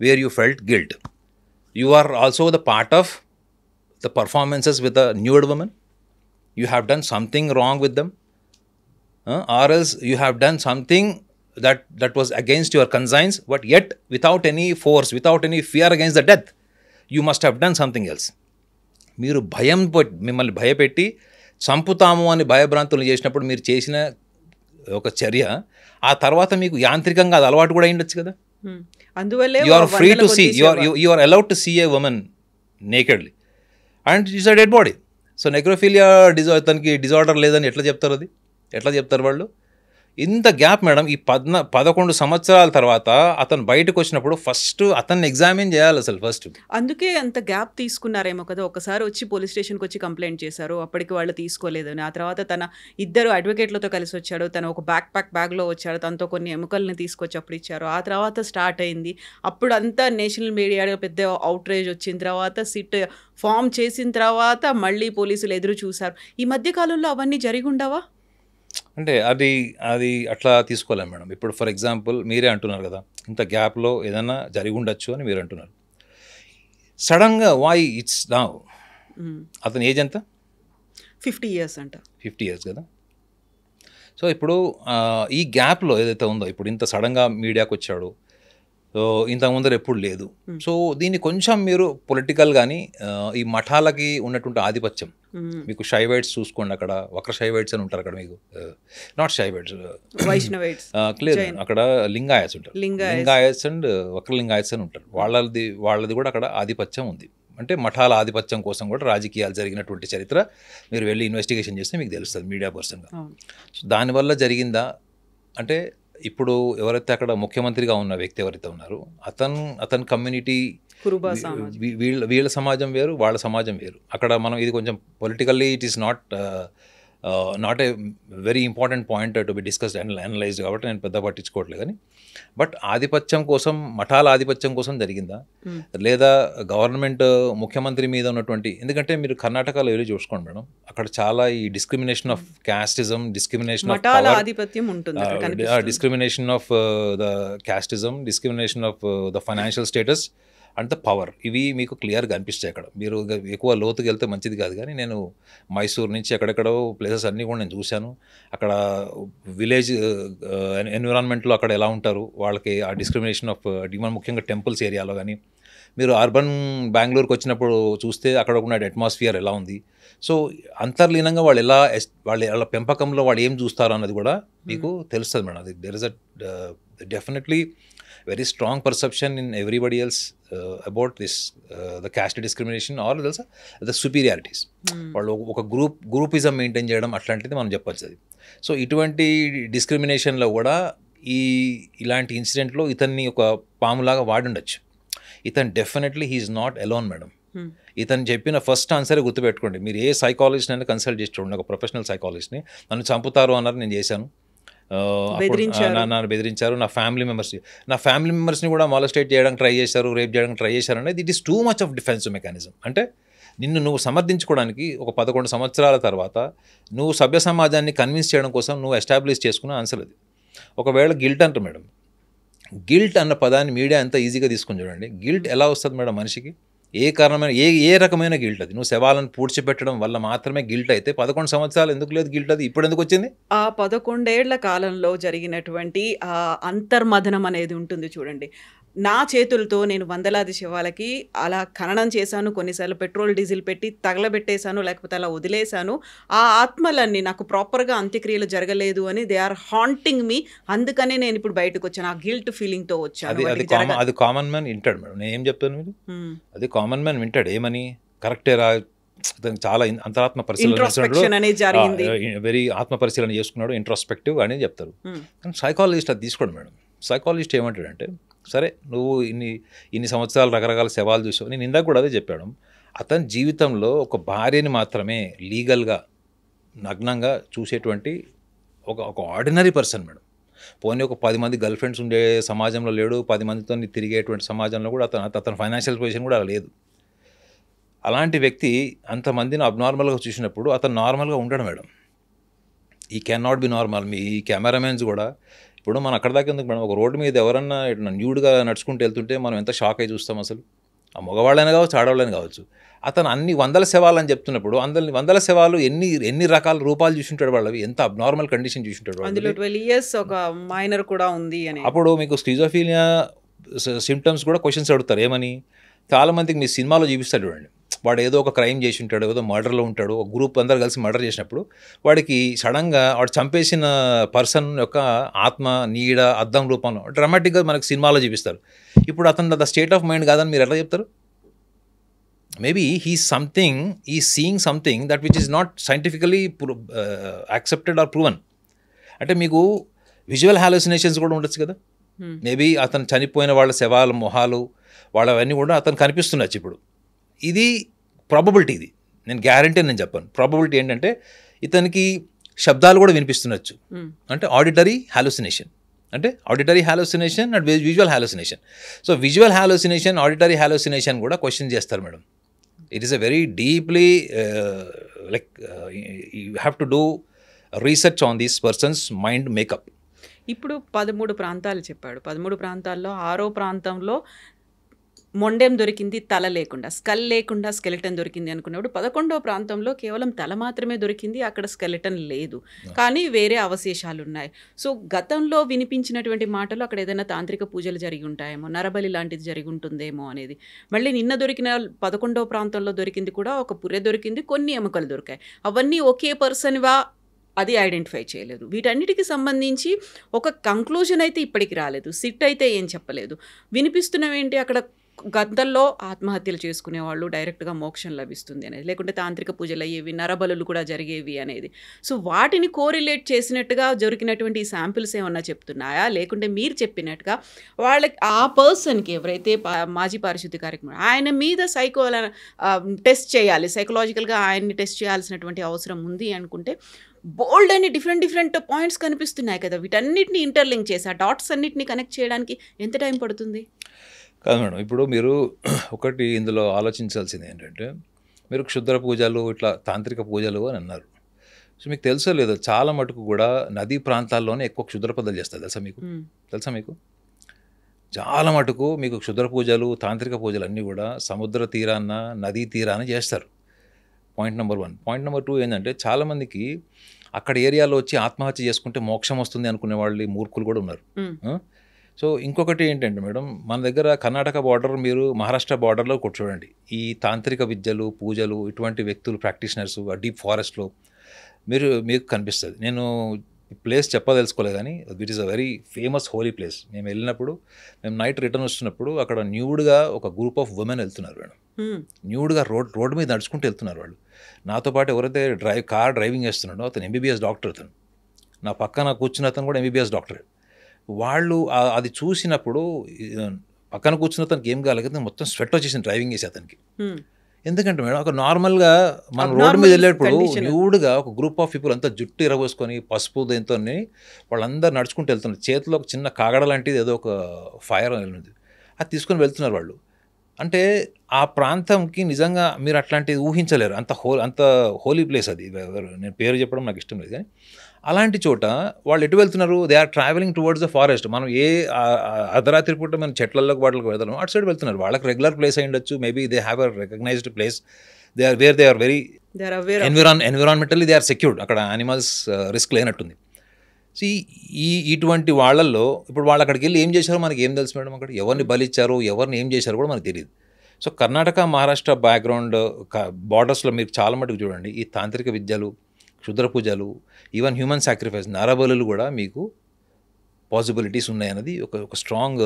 where you felt guilt. You are also the part of the performances with the nude woman. You have done something wrong with them. or else you have done something that was against your conscience, but yet without any force, without any fear against the death, you must have done something else. మీరు మిమ్మల్ని భయపెట్టి చంపుతాము అని భయభ్రాంతులు చేసినప్పుడు మీరు చేసిన ఒక చర్య ఆ తర్వాత మీకు యాంత్రికంగా అది అలవాటు కూడా అయ్యుండొచ్చు కదా. అందువల్లే you are free to see, you are allowed to see a women nakedly and it's a dead body. So necrophilia తనకి డిజార్డర్ లేదని ఎట్లా చెప్తారు, అది ఎట్లా చెప్తారు వాళ్ళు? ఇంత గ్యాప్ మేడం. ఈ 11 సంవత్సరాల తర్వాత అతను బయటకు వచ్చినప్పుడు ఫస్ట్ అతన్ని ఎగ్జామిన్ చేయాలి అసలు ఫస్ట్. అందుకే అంత గ్యాప్ తీసుకున్నారేమో కదా. ఒకసారి వచ్చి పోలీస్ స్టేషన్కి వచ్చి కంప్లైంట్ చేశారు, అప్పటికి వాళ్ళు తీసుకోలేదని. ఆ తర్వాత తన 2 అడ్వకేట్లతో కలిసి వచ్చాడు, తను ఒక బ్యాగ్లో వచ్చాడు, తనతో కొన్ని ఎముకల్ని తీసుకొచ్చి అప్పుడు ఇచ్చారు. ఆ తర్వాత స్టార్ట్ అయింది. అప్పుడు అంతా నేషనల్ మీడియాలో పెద్ద అవుట్రేజ్ వచ్చిన తర్వాత సిట్ ఫామ్ చేసిన తర్వాత మళ్ళీ పోలీసులు ఎదురు చూశారు. ఈ మధ్య కాలంలో అవన్నీ జరిగి ఉండవా? అంటే అది అట్లా తీసుకోలేం మేడం. ఇప్పుడు ఫర్ ఎగ్జాంపుల్ మీరే అంటున్నారు కదా, ఇంత గ్యాప్లో ఏదైనా జరిగి ఉండొచ్చు అని మీరు అంటున్నారు. సడన్గా వై ఇట్స్ నౌ? అతని ఏజ్ ఎంత? 50 years అంట. 50 years కదా. సో ఇప్పుడు ఈ గ్యాప్లో ఏదైతే ఉందో, ఇప్పుడు ఇంత సడన్గా మీడియాకి వచ్చాడు, సో ఇంత ముందర ఎప్పుడు లేదు. సో దీన్ని కొంచెం మీరు పొలిటికల్ కానీ ఈ మఠాలకి ఉన్నటువంటి ఆధిపత్యం, మీకు షైవైట్స్ చూసుకోండి, అక్కడ వక్ర షైవైట్స్ అని ఉంటారు అక్కడ, మీకు నాట్ షైవైట్స్, వైష్ణవైట్స్ క్లియర్, అక్కడ లింగాయట్స్ ఉంటారు, లింగాయట్స్ అండ్ వక్ర లింగాయట్స్ అని ఉంటారు. వాళ్ళది కూడా అక్కడ ఆధిపత్యం ఉంది. అంటే మఠాల ఆధిపత్యం కోసం కూడా రాజకీయాలు జరిగినటువంటి చరిత్ర మీరు వెళ్ళి ఇన్వెస్టిగేషన్ చేస్తే మీకు తెలుస్తుంది మీడియా పర్సన్గా. సో దానివల్ల జరిగిందా అంటే, ఇప్పుడు ఎవరైతే అక్కడ ముఖ్యమంత్రిగా ఉన్న వ్యక్తి ఎవరైతే ఉన్నారో అతని కమ్యూనిటీ, వీళ్ళ సమాజం వేరు, వాళ్ళ సమాజం వేరు. అక్కడ మనం ఇది కొంచెం politically it is not a very important point to be discussed and analysed, కాబట్టి నేను పెద్ద పట్టించుకోవట్లేదు. కానీ బట్ ఆధిపత్యం కోసం, మఠాల ఆధిపత్యం కోసం జరిగిందా, లేదా గవర్నమెంట్ ముఖ్యమంత్రి మీద ఉన్నటువంటి, ఎందుకంటే మీరు కర్ణాటకలో వెళ్ళి చూసుకోండి మేడం, అక్కడ చాలా ఈ discrimination of casteism, discrimination of ఆధిపత్యం ఉంటుంది, discrimination of the casteism, discrimination of the financial status and the power. ఇవి మీకు క్లియర్గా అనిపిస్తాయి అక్కడ. మీరు ఎక్కువ లోతుకి వెళ్తే మంచిది కాదు, కానీ నేను మైసూర్ నుంచి ఎక్కడెక్కడో ప్లేసెస్ అన్నీ కూడా నేను చూశాను. అక్కడ విలేజ్ ఎన్విరాన్మెంట్లో అక్కడ ఎలా ఉంటారు వాళ్ళకి ఆ డిస్క్రిమినేషన్ ఆఫ్ ముఖ్యంగా టెంపుల్స్ ఏరియాలో. కానీ మీరు అర్బన్ బెంగళూరుకి వచ్చినప్పుడు చూస్తే అక్కడ ఉన్న అట్మాస్ఫియర్ ఎలా ఉంది. సో అంతర్లీనంగా వాళ్ళ పెంపకంలో వాళ్ళు ఏం చూస్తారు అన్నది కూడా మీకు తెలుస్తుంది మేడం. అది there is a definitely very strong perception in everybody else about this the caste discrimination or the superiorities. వాళ్ళు ఒక గ్రూపిజం మెయింటైన్ చేయడం అట్లాంటిది మనం చెప్పచ్చు అది. సో ఇటువంటి డిస్క్రిమినేషన్లో కూడా ఇలాంటి ఇన్సిడెంట్లో ఇతన్ని ఒక పాములాగా వాడుండొచ్చు. ఇతను definitely he is not alone madam. ఇతను చెప్పిన ఫస్ట్ ఆన్సరే గుర్తుపెట్టుకోండి. మీరు ఏ సైకాలజిస్ట్ అయినా కన్సల్ట్ చేసి చూడండి, ఒక ప్రొఫెషనల్ సైకాలజిస్ట్ని. నన్ను చంపుతారు అన్నారు, నేను చేశాను, నన్ను బెదిరించారు, నా ఫ్యామిలీ మెంబర్స్ని కూడా మాలస్టేట్ చేయడానికి ట్రై చేశారు, రేప్ చేయడానికి ట్రై చేశారు అనేది it is too much of defensive mechanism. అంటే నువ్వు సమర్థించుకోవడానికి ఒక 11 సంవత్సరాల తర్వాత నువ్వు సభ్య సమాజాన్ని కన్విన్స్ చేయడం కోసం నువ్వు ఎస్టాబ్లిష్ చేసుకున్న ఆన్సర్ అది. ఒకవేళ గిల్ట్ అంటారు మేడం, గిల్ట్ అన్న పదాన్ని మీడియా ఎంత ఈజీగా తీసుకుని చూడండి. గిల్ట్ ఎలా వస్తుంది మేడం మనిషికి? ఏ కారణమైన ఏ రకమైన గిల్ట్ అది? నువ్వు శవాలను పూడ్చిపెట్టడం వల్ల మాత్రమే గిల్ట్ అయితే 11 సంవత్సరాలు ఎందుకు లేదు గిల్ట్? అది ఇప్పుడు ఎందుకు వచ్చింది? ఆ 11 ఏళ్ల కాలంలో జరిగినటువంటి అంతర్మథనం అనేది ఉంటుంది చూడండి. నా చేతులతో నేను వందలాది శవాలకి అలా ఖననం చేశాను, కొన్నిసార్లు పెట్రోల్ డీజిల్ పెట్టి తగలబెట్టేశాను, లేకపోతే అలా వదిలేశాను. ఆ ఆత్మలన్నీ నాకు ప్రాపర్గా అంత్యక్రియలు జరగలేదు అని దే ఆర్ హాంటింగ్ మీ. అందుకనే నేను ఇప్పుడు బయటకు వచ్చాను, ఆ గిల్ట్ ఫీలింగ్తో వచ్చాను. అది కామన్ మ్యాన్ వింటాడు మేడం. నేను ఏం చెప్తాను మీరు, అది కామన్ మ్యాన్ వింటాడు. ఏమని కరెక్టే రా, చాలా అంతరాత్మ పరిశీలన, వెరీ ఆత్మ పరిశీలన చేసుకున్నాడు, ఇంట్రోస్పెక్టివ్ అని చెప్తారు. కానీ సైకాలజిస్ట్ అది తీసుకోండి మేడం. సైకాలజిస్ట్ ఏమంటాడంటే, సరే నువ్వు ఇన్ని సంవత్సరాలు రకరకాల శవాలు చూసావు, నేను ఇందాక కూడా అదే చెప్పాడు. అతని జీవితంలో ఒక భార్యని మాత్రమే లీగల్గా నగ్నంగా చూసేటువంటి ఒక ఆర్డినరీ పర్సన్ మేడం. పోనీ ఒక 10 మంది గర్ల్ ఫ్రెండ్స్ ఉండే సమాజంలో లేడు, 10 మందితో తిరిగేటువంటి సమాజంలో కూడా అతని ఫైనాన్షియల్ పొజిషన్ కూడా అలా లేదు. అలాంటి వ్యక్తి అంతమందిని అబ్నార్మల్గా చూసినప్పుడు అతను నార్మల్గా ఉండడు మేడం. ఈ can not be normal. Me cameramens కూడా ఇప్పుడు మనం అక్కడ దాకా ఎందుకు మేడం, ఒక రోడ్డు మీద ఎవరన్నా న్యూడ్గా నడుచుకుంటూ వెళ్తుంటే మనం ఎంత షాక్ అయి చూస్తాం అసలు. ఆ మగవాళ్ళైనా కావచ్చు, ఆడవాళ్ళైనా కావచ్చు. అతను అన్ని వందల శవాలని చెప్తున్నప్పుడు వందల శవాలు ఎన్ని రకాల రూపాలు చూసింటాడు వాళ్ళవి, ఎంత అబ్నార్మల్ కండిషన్ చూసింటాడు అందులో వాళ్ళు. 12 ఇయర్స్ ఒక మైనర్ కూడా ఉంది అని. అప్పుడు మీకు స్కిజోఫీనియా సిమ్టమ్స్ కూడా క్వశ్చన్స్ అడుగుతారు. ఏమని? చాలామందికి మీ సినిమాలో చూపిస్తాడు చూడండి, వాడు ఏదో ఒక క్రైమ్ చేసి ఉంటాడు, ఏదో మర్డర్లో ఉంటాడు, ఒక గ్రూప్ అందరు కలిసి మర్డర్ చేసినప్పుడు వాడికి సడన్గా వాడు చంపేసిన పర్సన్ యొక్క ఆత్మ నీడ అద్దం రూపంలో డ్రామాటిక్గా మనకు సినిమాలో చూపిస్తారు. ఇప్పుడు అతను ద స్టేట్ ఆఫ్ మైండ్ కాదని మీరు ఎట్లా చెప్తారు? Maybe he seeing something that which is not scientifically accepted or proven. అంటే మీకు విజువల్ హాలోసినేషన్స్ కూడా ఉండొచ్చు కదా. మేబీ అతను చనిపోయిన వాళ్ళ శవాల మొహాలు వాళ్ళవన్నీ కూడా అతను కనిపిస్తుండొచ్చు. ఇప్పుడు ఇది ప్రాబబిలిటీ, ఇది నేను గ్యారంటీ నేను చెప్పాను. ప్రాబబిలిటీ ఏంటంటే ఇతనికి శబ్దాలు కూడా వినిపిస్తుండొచ్చు. అంటే auditory hallucination, and visual hallucination. So visual hallucination, auditory hallucination కూడా క్వశ్చన్ చేస్తారు madam. It is a very deeply you have to do research on these persons mind makeup. ఇప్పుడు 13 ప్రాంతాలు చెప్పాడు. 13 ప్రాంతాల్లో 6వ ప్రాంతంలో మొండెం దొరికింది, తల లేకుండా, స్కల్ లేకుండా స్కెలిటన్ దొరికింది అనుకున్నప్పుడు 11వ ప్రాంతంలో కేవలం తల మాత్రమే దొరికింది, అక్కడ స్కెలిటన్ లేదు, కానీ వేరే అవశేషాలు ఉన్నాయి. సో గతంలో వినిపించినటువంటి మాటలు అక్కడ ఏదైనా తాంత్రిక పూజలు జరిగి ఉంటాయేమో, నరబలి లాంటిది జరిగి ఉంటుందేమో అనేది. మళ్ళీ నిన్న దొరికిన 11వ ప్రాంతంలో దొరికింది కూడా ఒక పుర్రె దొరికింది, కొన్ని ఎముకలు దొరికాయి. అవన్నీ ఒకే పర్సన్వా అది ఐడెంటిఫై చేయలేదు. వీటన్నిటికి సంబంధించి ఒక కంక్లూజన్ అయితే ఇప్పటికి రాలేదు. సిట్ అయితే ఏం చెప్పలేదు. వినిపిస్తున్నవేంటి అక్కడ గద్దల్లో ఆత్మహత్యలు చేసుకునేవాళ్ళు, డైరెక్ట్గా మోక్షం లభిస్తుంది అనేది, లేకుంటే తాంత్రిక పూజలు అయ్యేవి, నరబలులు కూడా జరిగేవి అనేది. సో వాటిని కోరిలేట్ చేసినట్టుగా దొరికినటువంటి ఈ శాంపిల్స్ ఏమన్నా చెప్తున్నాయా, లేకుంటే మీరు చెప్పినట్టుగా వాళ్ళకి ఆ పర్సన్కి ఎవరైతే మాజీ పారిశుద్ధ్య కార్యక్రమం ఆయన మీద టెస్ట్ చేయాలి, సైకలాజికల్గా ఆయన్ని టెస్ట్ చేయాల్సినటువంటి అవసరం ఉంది అనుకుంటే బోల్డ్ అని డిఫరెంట్ పాయింట్స్ కనిపిస్తున్నాయి కదా. వీటన్నిటిని ఇంటర్లింక్ చేసి ఆ డాట్స్ అన్నిటిని కనెక్ట్ చేయడానికి ఎంత టైం పడుతుంది? కాదు మేడం, ఇప్పుడు మీరు ఒకటి ఇందులో ఆలోచించాల్సింది ఏంటంటే, మీరు క్షుద్ర పూజలు ఇట్లా తాంత్రిక పూజలు అని అన్నారు. సో మీకు తెలుసో లేదో, చాలా మటుకు కూడా నదీ ప్రాంతాల్లోనే ఎక్కువ క్షుద్ర పూజలు చేస్తారు. తెలుసా మీకు? చాలా మటుకు మీకు క్షుద్ర పూజలు, తాంత్రిక పూజలు అన్నీ కూడా సముద్ర తీరాన, నదీ తీరాన చేస్తారు. Point number 1. పాయింట్ నెంబర్ 2 ఏంటంటే, చాలామందికి అక్కడ ఏరియాలో వచ్చి ఆత్మహత్య చేసుకుంటే మోక్షం వస్తుంది అనుకునే వాళ్ళు మూర్ఖులు కూడా ఉన్నారు. సో ఇంకొకటి ఏంటంటే మేడం, మన దగ్గర కర్ణాటక బార్డర్, మీరు మహారాష్ట్ర బార్డర్లో చూడండి, ఈ తాంత్రిక విద్యలు, పూజలు, ఇటువంటి వ్యక్తులు, ప్రాక్టీషనర్స్ ఆ డీప్ ఫారెస్ట్లో మీకు కనిపిస్తుంది. నేను ప్లేస్ చెప్పదలుచుకోలేదు, కానీ it is a very famous holy place. మేము వెళ్ళినప్పుడు, మేము నైట్ రిటర్న్ వస్తున్నప్పుడు అక్కడ న్యూడ్గా ఒక గ్రూప్ ఆఫ్ ఉమెన్ వెళ్తున్నారు మేడం. న్యూడ్గా రోడ్డు మీద నడుచుకుంటూ వెళ్తున్నారు వాళ్ళు. నాతో పాటు ఎవరైతే కార్ డ్రైవింగ్ చేస్తున్నాడో అతను MBBS డాక్టర్. అతను నా పక్కన కూర్చున్న అతను కూడా MBBS డాక్టర్. వాళ్ళు అది చూసినప్పుడు పక్కన కూర్చున్న అతనికి ఏం కాలేదు, మొత్తం స్వెట్ వచ్చేసింది డ్రైవింగ్ చేసి అతనికి. ఎందుకంటే మేడం, ఒక నార్మల్గా మనం రోడ్డు మీద వెళ్ళేటప్పుడు న్యూడ్గా ఒక గ్రూప్ ఆఫ్ పీపుల్ అంతా జుట్టు ఇరగోసుకొని పసుపు దేంతో వాళ్ళందరూ నడుచుకుంటూ వెళ్తున్నారు. చేతిలో ఒక చిన్న కాగడ లాంటిది ఏదో ఒక ఫైర్ ఉంది, అది తీసుకొని వెళ్తున్నారు వాళ్ళు. అంటే ఆ ప్రాంతంకి నిజంగా మీరు అట్లాంటిది ఊహించలేరు, అంత హోలీ ప్లేస్ అది. నేను పేరు చెప్పడం నాకు ఇష్టం లేదు, కానీ అలాంటి చోట వాళ్ళు ఎటు వెళ్తున్నారు? They are travelling towards the forest. మనం అర్ధరాత్రి పూట మనం చెట్లలోకి వాటికి వెళ్తాం, అటు సైడ్ వెళ్తున్నారు. వాళ్ళకి రెగ్యులర్ ప్లేస్ అయి ఉండొచ్చు, maybe they have a recognised place, they are very environmentally they are secured. అక్కడ యానిమల్స్ రిస్క్ లేనట్టుంది. సో ఇటువంటి వాళ్ళల్లో ఇప్పుడు వాళ్ళు అక్కడికి వెళ్ళి ఏం చేశారో మనకి ఏం తెలుసు మేడం? అక్కడ ఎవరిని బలిచ్చారో, ఎవరిని ఏం చేశారో కూడా మనకు తెలియదు. సో కర్ణాటక, మహారాష్ట్ర బ్యాక్గ్రౌండ్ బార్డర్స్లో మీరు చాలా మటుకు చూడండి, ఈ తాంత్రిక విద్యలు, క్షుద్ర పూజలు, ఈవెన్ హ్యూమన్ సాక్రిఫైస్, నరబలులు కూడా మీకు పాసిబిలిటీస్ ఉన్నాయన్నది ఒక స్ట్రాంగ్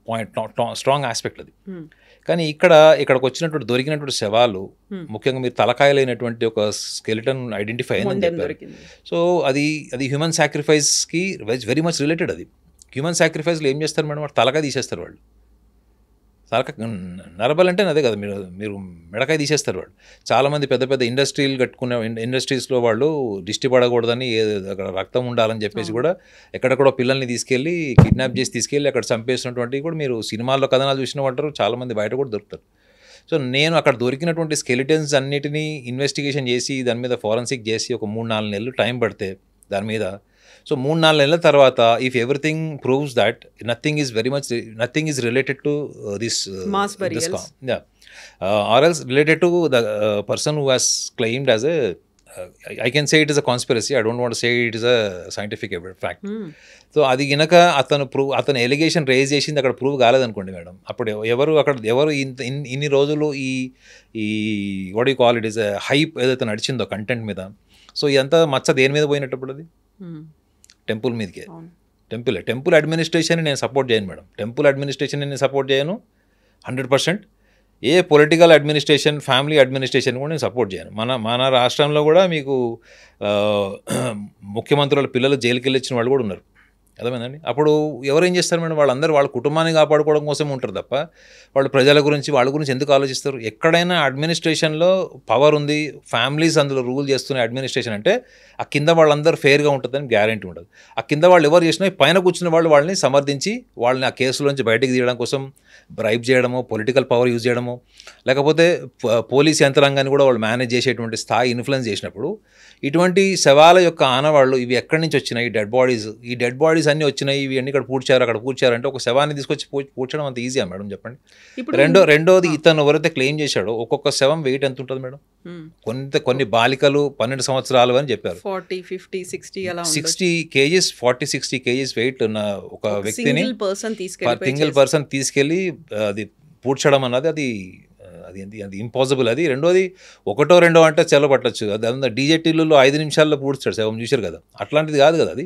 పాయింట్, స్ట్రాంగ్ ఆస్పెక్ట్ అది. కానీ ఇక్కడికి వచ్చినటువంటి దొరికినటువంటి శవాలు, ముఖ్యంగా మీరు తలకాయలైనటువంటి ఒక స్కెలిటన్ ఐడెంటిఫై అయిందని చెప్పారు. సో అది హ్యూమన్ సాక్రిఫైస్కి వెరీ మచ్ రిలేటెడ్. అది హ్యూమన్ సాక్రిఫైస్లో ఏం చేస్తారు మేడం? వాడు తలకాయ తీసేస్తారు వాళ్ళు. నరబల్ అంటే అదే కదా, మీరు మెడకాయ తీసేస్తారు వాళ్ళు. చాలామంది పెద్ద పెద్ద కట్టుకునే ఇండస్ట్రీస్లో వాళ్ళు దిష్టి పడకూడదని, అక్కడ రక్తం ఉండాలని చెప్పేసి కూడా ఎక్కడెక్కడో పిల్లల్ని తీసుకెళ్ళి కిడ్నాప్ చేసి తీసుకెళ్ళి అక్కడ చంపేసినటువంటివి కూడా మీరు సినిమాల్లో కథనాలు చూసిన ఉంటారు. చాలామంది బయట కూడా దొరుకుతారు. సో నేను అక్కడ దొరికినటువంటి స్కెలిటన్స్ అన్నిటినీ ఇన్వెస్టిగేషన్ చేసి దాని మీద ఫారెన్సిక్ చేసి ఒక 3-4 నెలలు టైం పడితే దాని మీద సో 3-4 నెలల తర్వాత if everything proves that nothing is related to this Mass burials. Or else related to the person who has claimed as a I can say it is a conspiracy. I don't want to say it is a scientific fact. So అది గనక అతను allegation raise చేసింది అక్కడ prove కాలేదనుకోండి madam, అప్పుడు ఎవరు ఇన్ని రోజులు ఈ what you call it is hype ఏదైతే నడిచిందో కంటెంట్ మీద, సో ఇదంతా మచ్చ దేని మీద పోయినప్పుడు అది టెంపుల్ మీదకే. టెంపుల్ అడ్మినిస్ట్రేషన్ నేను సపోర్ట్ చేయను మేడం, టెంపుల్ అడ్మినిస్ట్రేషన్ నేను సపోర్ట్ చేయను 100%. ఏ పొలిటికల్ అడ్మినిస్ట్రేషన్, ఫ్యామిలీ అడ్మినిస్ట్రేషన్ కూడా నేను సపోర్ట్ చేయను. మన రాష్ట్రంలో కూడా మీకు ముఖ్యమంత్రుల పిల్లలు జైలుకి వెళ్ళి వచ్చిన వాళ్ళు కూడా ఉన్నారు, అర్థమైందండి. అప్పుడు ఎవరు ఏం చేస్తారు మేడం, వాళ్ళందరూ వాళ్ళ కుటుంబాన్ని కాపాడుకోవడం కోసం ఉంటారు తప్ప వాళ్ళు ప్రజల గురించి వాళ్ళ గురించి ఎందుకు ఆలోచిస్తారు? ఎక్కడైనా అడ్మినిస్ట్రేషన్లో పవర్ ఉంది, ఫ్యామిలీస్ అందులో రూల్ చేస్తున్న అడ్మినిస్ట్రేషన్ అంటే ఆ కింద వాళ్ళందరూ ఫెయిర్గా ఉంటుందని గ్యారెంటీ ఉండదు. ఆ కింద వాళ్ళు ఎవరు చేసినా పైన కూర్చున్న వాళ్ళు వాళ్ళని సమర్థించి వాళ్ళని ఆ కేసులోంచి బయటకు తీయడం కోసం బ్రైబ్ చేయడమో, పొలిటికల్ పవర్ యూజ్ చేయడమో, లేకపోతే పోలీస్ యంత్రాంగాన్ని కూడా వాళ్ళు మేనేజ్ చేసేటువంటి స్థాయి ఇన్ఫ్లుయెన్స్ చేసినప్పుడు ఇటువంటి శవాల యొక్క ఆనవాళ్ళు ఇవి ఎక్కడి నుంచి వచ్చినాయి, ఈ డెడ్ బాడీస్ అన్నీ వచ్చినాయి, ఇవి అన్ని ఇక్కడ పూడ్చారు అక్కడ పూడ్చారు అంటే ఒక శవాన్ని తీసుకొచ్చి పూడ్చడం అంత ఈజీయా మేడం చెప్పండి? రెండోది ఇతను ఎవరైతే క్లెయిమ్ చేశాడో ఒక్కొక్క శవం వెయిట్ ఎంత ఉంటుంది మేడం? కొన్ని బాలికలు 12 సంవత్సరాలు అని చెప్పారు, 60 kgs 40-60 kgs వెయిట్ ఉన్న ఒక వ్యక్తిని సింగిల్ పర్సన్ తీసుకెళ్ళి అది పూడ్చడం అన్నది అది ఇంపాసిబుల్. అది రెండోది ఒకటో రెండో అంటే చెల్ల పట్టచ్చు, అది డీజేటీలలో 5 నిమిషాల్లో పూడ్చాడు శవం, చూశారు కదా, అట్లాంటిది కాదు కదా అది.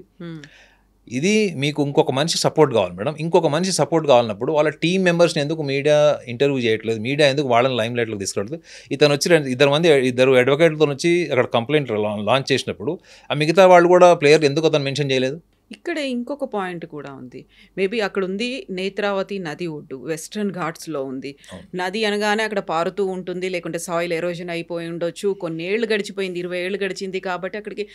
ఇది మీకు ఇంకొక మనిషి సపోర్ట్ కావాలి మేడం. ఇంకొక మనిషి సపోర్ట్ కావాలన్నప్పుడు వాళ్ళ టీం మెంబర్స్ని ఎందుకు మీడియా ఇంటర్వ్యూ చేయట్లేదు, మీడియా ఎందుకు వాళ్ళని లైమ్ లైట్లోకి తీసుకురావట్లేదు? ఇతను వచ్చి ఇద్దరు అడ్వకేట్లతో వచ్చి అక్కడ కంప్లైంట్ లాంచ్ చేసినప్పుడు ఆ మిగతా వాళ్ళు కూడా ప్లేయర్ ఎందుకు అతను మెన్షన్ చేయలేదు? ఇక్కడ ఇంకొక పాయింట్ కూడా ఉంది. మేబీ అక్కడ ఉంది నేత్రావతి నది ఒడ్డు, వెస్ట్రన్ ఘాట్స్లో ఉంది. నది అనగానే అక్కడ పారుతూ ఉంటుంది, లేకుంటే సాయిల్ ఎరోజన్ అయిపోయి ఉండొచ్చు, కొన్ని ఏళ్ళు గడిచిపోయింది, 20 ఏళ్ళు గడిచింది కాబట్టి అక్కడికి